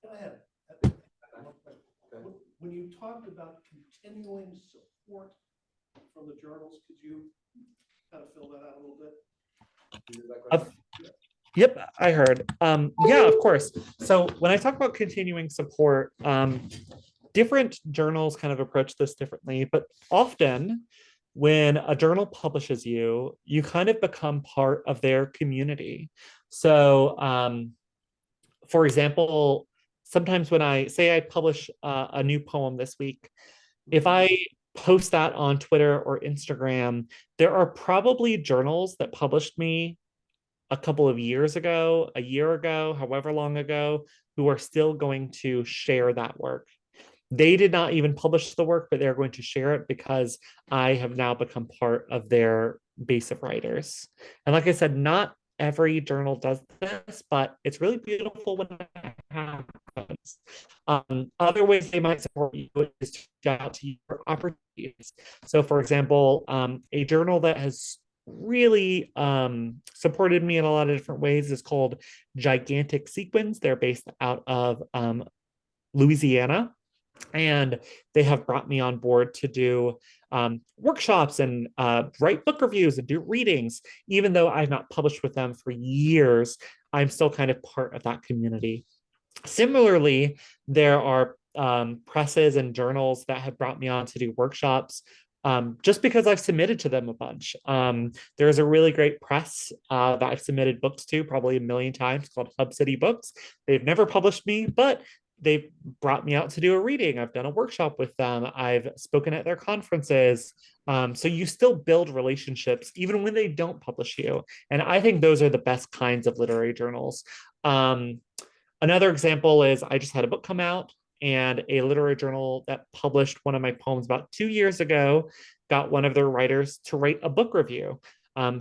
Go ahead. When you talked about continuing support from the journals, could you kind of fill that out a little bit?
Of- Yep, I heard. Yeah, of course. So when I talk about continuing support, different journals kind of approach this differently, but often when a journal publishes you, you kind of become part of their community. So, for example, sometimes when I say I publish a new poem this week, if I post that on Twitter or Instagram, there are probably journals that published me a couple of years ago, a year ago, however long ago, who are still going to share that work. They did not even publish the work, but they're going to share it because I have now become part of their base of writers. And like I said, not every journal does this, but it's really beautiful when it happens. Other ways they might support you is to reach out to your opportunities. So, for example, a journal that has really supported me in a lot of different ways is called Gigantic Sequins. They're based out of Louisiana, and they have brought me on board to do workshops and write book reviews and do readings. Even though I've not published with them for years, I'm still kind of part of that community. Similarly, there are presses and journals that have brought me on to do workshops just because I've submitted to them a bunch. There's a really great press that I've submitted books to probably a million times called Hub City Books. They've never published me, but they've brought me out to do a reading. I've done a workshop with them. I've spoken at their conferences. So you still build relationships even when they don't publish you. And I think those are the best kinds of literary journals. Another example is I just had a book come out, and a literary journal that published one of my poems about 2 years ago got one of their writers to write a book review.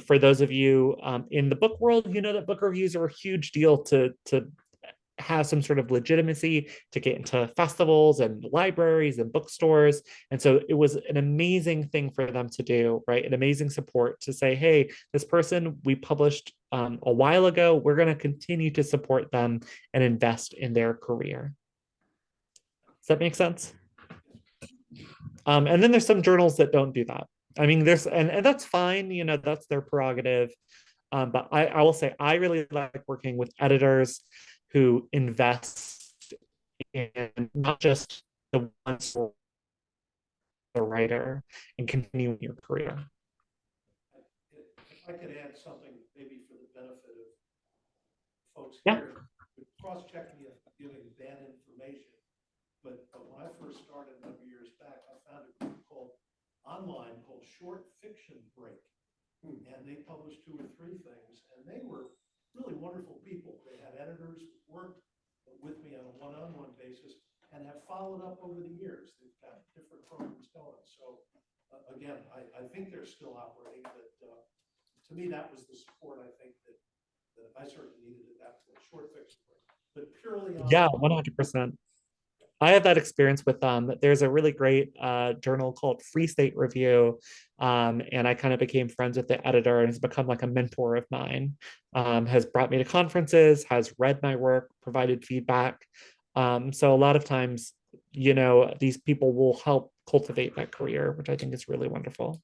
For those of you in the book world, you know that book reviews are a huge deal to have some sort of legitimacy to get into festivals and libraries and bookstores. And so it was an amazing thing for them to do, right? An amazing support to say, hey, this person we published a while ago, we're going to continue to support them and invest in their career. Does that make sense? And then there's some journals that don't do that. I mean, and that's fine, you know, that's their prerogative. But I will say I really like working with editors who invest in not just the ones for the writer and continuing your career.
If I could add something, maybe for the benefit of folks
Yeah.
here, cross-check me if I'm giving bad information. But when I first started a number of years back, I found a group online called Short Fiction Break. And they published 2 or 3 things, and they were really wonderful people. They had editors who worked with me on a one-on-one basis and have followed up over the years. They've got different programs going. So again, I think they're still operating, but to me, that was the support I think that I certainly needed at that point. Short Fiction Break, but purely on.
Yeah, 100%. I have that experience with them. There's a really great journal called Free State Review. And I kind of became friends with the editor and has become like a mentor of mine. Has brought me to conferences, has read my work, provided feedback. So a lot of times, you know, these people will help cultivate that career, which I think is really wonderful.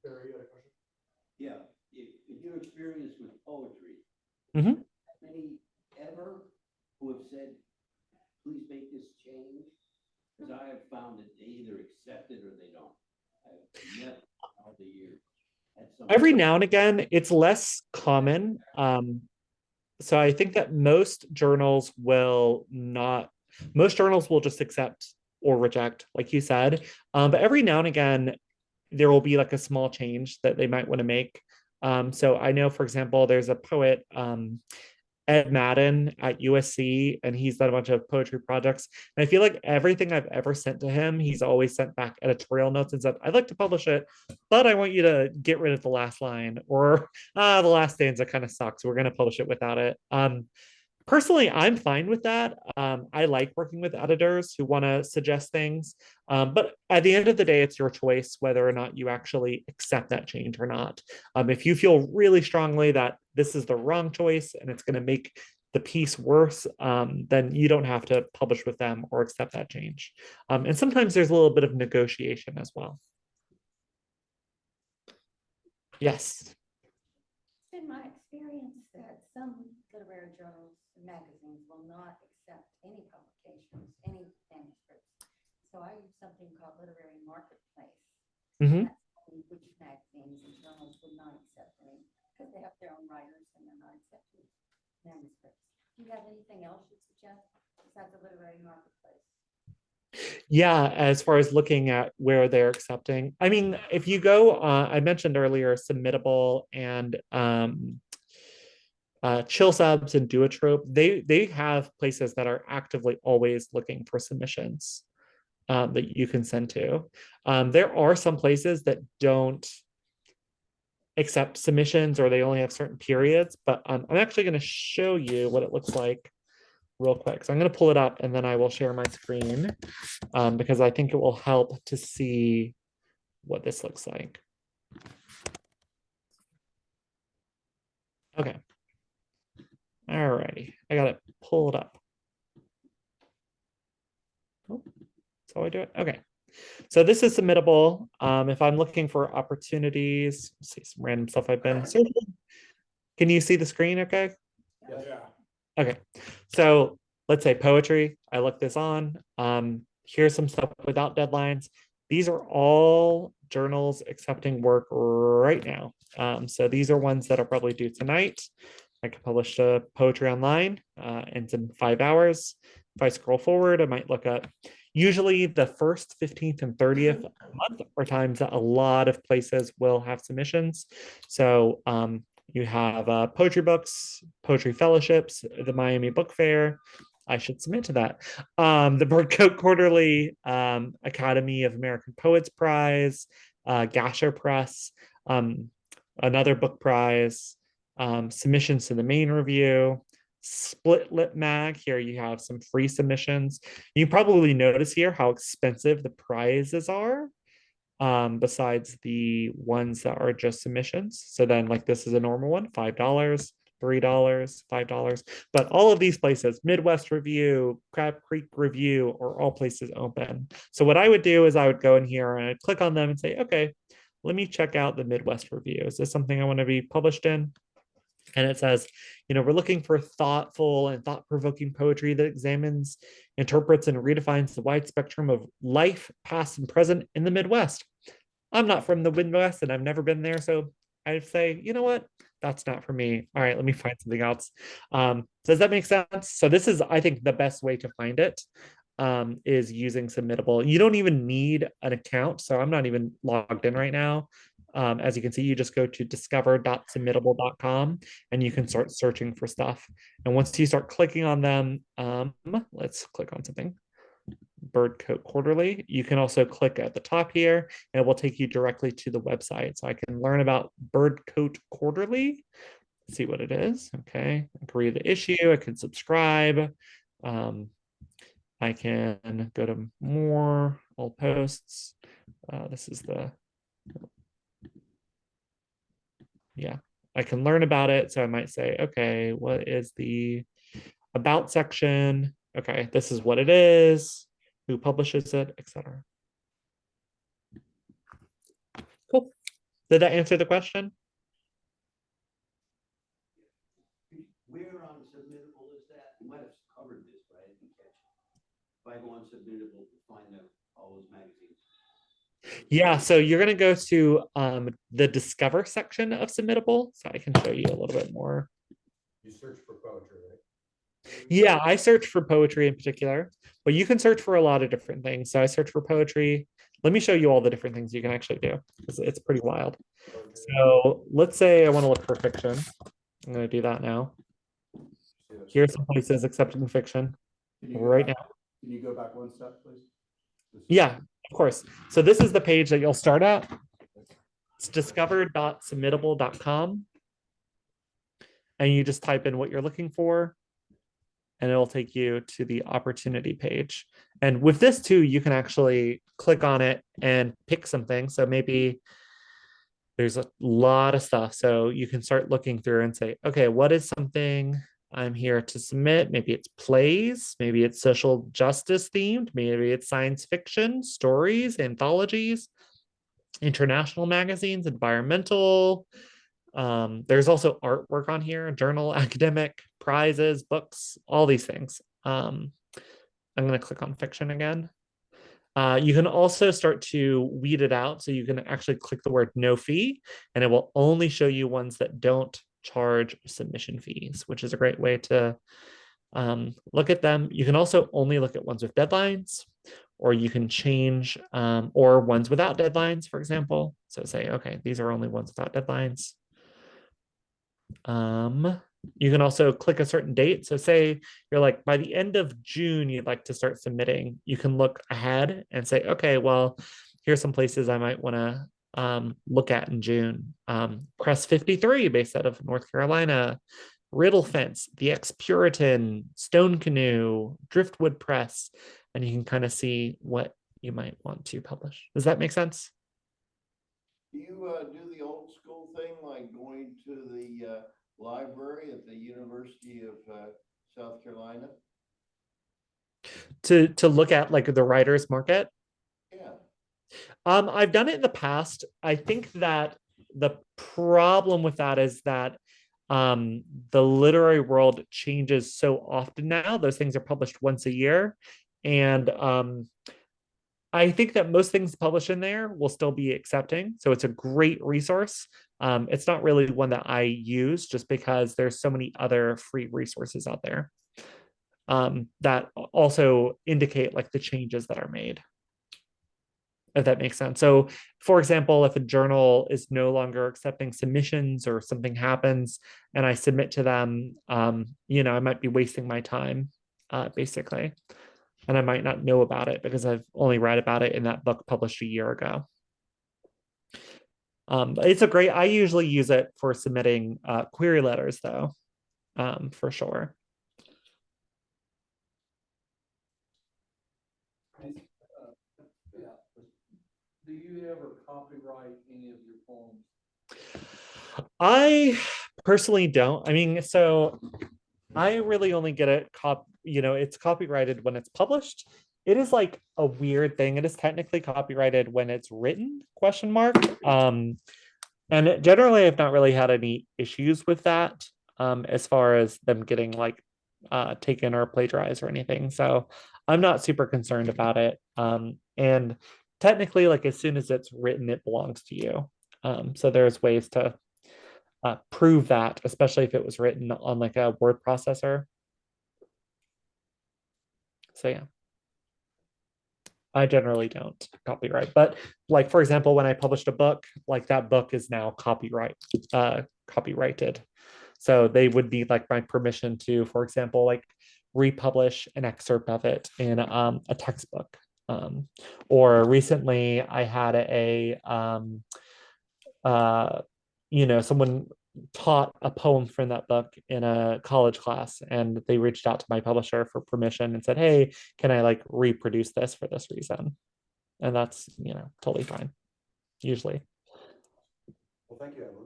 Barry, you had a question?
Yeah, if your experience with poetry,
Mhm.
many ever who have said, please make this change? Because I have found that they either accept it or they don't. I've met all the years.
Every now and again, it's less common. So I think that most journals will just accept or reject, like you said. But every now and again, there will be like a small change that they might want to make. So I know, for example, there's a poet, Ed Madden at USC, and he's done a bunch of poetry projects. And I feel like everything I've ever sent to him, he's always sent back editorial notes and said, I'd like to publish it, but I want you to get rid of the last line, or the last stanza kind of sucks. We're going to publish it without it. Personally, I'm fine with that. I like working with editors who want to suggest things. But at the end of the day, it's your choice whether or not you actually accept that change or not. If you feel really strongly that this is the wrong choice and it's going to make the piece worse, then you don't have to publish with them or accept that change. And sometimes there's a little bit of negotiation as well. Yes.
It's been my experience that some literary journals and magazines will not accept any publications, any manuscripts. So I use something called Literary Marketplace.
Mhm.
That's which magazines and journals would not accept any, because they have their own writers and they're not accepting manuscripts. Do you have anything else you'd suggest besides the Literary Marketplace?
Yeah, as far as looking at where they're accepting. I mean, if you go, I mentioned earlier, Submittable and Chill Subs and Duotrope, they have places that are actively always looking for submissions that you can send to. There are some places that don't accept submissions or they only have certain periods, but I'm actually going to show you what it looks like real quick. So I'm going to pull it up and then I will share my screen because I think it will help to see what this looks like. Okay. All righty. I got it pulled up. Oh, that's how I do it. Okay. So this is submittable. If I'm looking for opportunities, let's see some random stuff I've been searching. Can you see the screen okay?
Yeah.
Okay, so let's say poetry. I look this on. Here's some stuff without deadlines. These are all journals accepting work right now. So these are ones that are probably due tonight. I could publish poetry online and in 5 hours. If I scroll forward, I might look at usually the 1st, 15th, and 30th month are times that a lot of places will have submissions. So you have poetry books, poetry fellowships, the Miami Book Fair. I should submit to that. The Birdcoat Quarterly, Academy of American Poets Prize, Gasher Press, another book prize, submissions to the main review, Split Lip Mag. Here you have some free submissions. You probably notice here how expensive the prizes are. Besides the ones that are just submissions. So then like this is a normal one, $5, $3, $5. But all of these places, Midwest Review, Crab Creek Review, are all places open. So what I would do is I would go in here and I'd click on them and say, okay, let me check out the Midwest Review. Is this something I want to be published in? And it says, we're looking for thoughtful and thought-provoking poetry that examines, interprets, and redefines the wide spectrum of life, past and present in the Midwest. I'm not from the Midwest and I've never been there. So I'd say, you know what? That's not for me. All right, let me find something else. Does that make sense? So this is, I think, the best way to find it is using Submittable. You don't even need an account. So I'm not even logged in right now. As you can see, you just go to discover.submittable.com and you can start searching for stuff. And once you start clicking on them, let's click on something. Birdcoat Quarterly. You can also click at the top here and it will take you directly to the website. So I can learn about Birdcoat Quarterly, see what it is. Okay, I can read the issue, I can subscribe. I can go to more, all posts. This is the, yeah, I can learn about it. So I might say, okay, what is the about section? Okay, this is what it is, who publishes it, etc. Cool. Did that answer the question?
Where on Submittable is that? You might have covered this, but I didn't catch it. If I go on Submittable to find all those magazines.
Yeah, so you're going to go to the Discover section of Submittable. So I can show you a little bit more.
You search for poetry, right?
Yeah, I search for poetry in particular, but you can search for a lot of different things. So I search for poetry. Let me show you all the different things you can actually do. It's pretty wild. So let's say I want to look for fiction. I'm going to do that now. Here's some places accepting fiction right now.
Can you go back one step, please?
Yeah, of course. So this is the page that you'll start at. It's discover.submittable.com. And you just type in what you're looking for. and it'll take you to the opportunity page. And with this too, you can actually click on it and pick something. So maybe there's a lot of stuff. So you can start looking through and say, okay, what is something I'm here to submit? Maybe it's plays, maybe it's social justice themed, maybe it's science fiction, stories, anthologies, international magazines, environmental. There's also artwork on here, journal, academic, prizes, books, all these things. I'm going to click on fiction again. You can also start to weed it out. So you can actually click the word no fee, and it will only show you ones that don't charge submission fees, which is a great way to look at them. You can also only look at ones with deadlines, or you can change, or ones without deadlines, for example. So say, okay, these are only ones without deadlines. You can also click a certain date. So say you're like, by the end of June, you'd like to start submitting. You can look ahead and say, okay, well, here's some places I might want to look at in June. Press 53 based out of North Carolina, Riddle Fence, The Ex-Puritan, Stone Canoe, Driftwood Press, and you can kind of see what you might want to publish. Does that make sense?
Do you do the old school thing, like going to the library at the University of South Carolina?
To look at like the writer's market?
Yeah.
I've done it in the past. I think that the problem with that is that the literary world changes so often now. Those things are published once a year. And I think that most things published in there will still be accepting. So it's a great resource. It's not really one that I use just because there's so many other free resources out there that also indicate like the changes that are made, if that makes sense. So for example, if a journal is no longer accepting submissions or something happens and I submit to them, you know, I might be wasting my time, basically. And I might not know about it because I've only read about it in that book published a year ago. It's a great, I usually use it for submitting query letters though, for sure.
Do you ever copyright any of your poems?
I personally don't. I mean, so I really only get it you know, it's copyrighted when it's published. It is like a weird thing. It is technically copyrighted when it's written, question mark. And generally I've not really had any issues with that, as far as them getting like taken or plagiarized or anything. So I'm not super concerned about it. And technically, like as soon as it's written, it belongs to you. So there's ways to prove that, especially if it was written on like a word processor. So yeah, I generally don't copyright, but like for example, when I published a book, like that book is now copyrighted. So they would need like my permission to, for example, like republish an excerpt of it in a textbook. Or recently I had you know, someone taught a poem from that book in a college class, and they reached out to my publisher for permission and said, hey, can I like reproduce this for this reason? And that's, you know, totally fine, usually.
Well, thank you, Evelyn.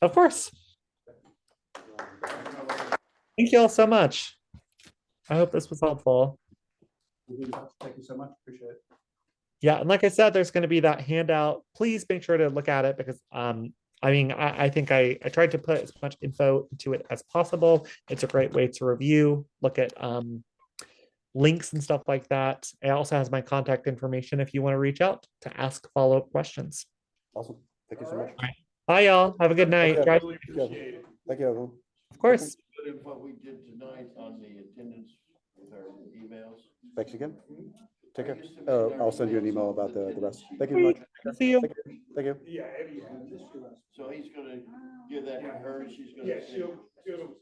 Of course. Thank you all so much. I hope this was helpful.
Thank you so much. Appreciate it.
Yeah, and like I said, there's going to be that handout. Please make sure to look at it because I mean, I think I tried to put as much info into it as possible. It's a great way to review, look at links and stuff like that. It also has my contact information if you want to reach out to ask follow-up questions.
Awesome. Thank you so much.
Bye, y'all. Have a good night,
Okay.
guys.
Really appreciate it.
Thank you, Evelyn.
Of course.
Good in what we did tonight on the attendance with our emails.
Thanks again. Take care.
Are you submitting our
I'll send you an
emails
email
on
about the
attendance
rest. Thank you
Sweet.
much.
See you.
Thank you. Thank you.
Yeah, Eddie.
So he's gonna give that to her, she's gonna.
Yeah,
send-
she'll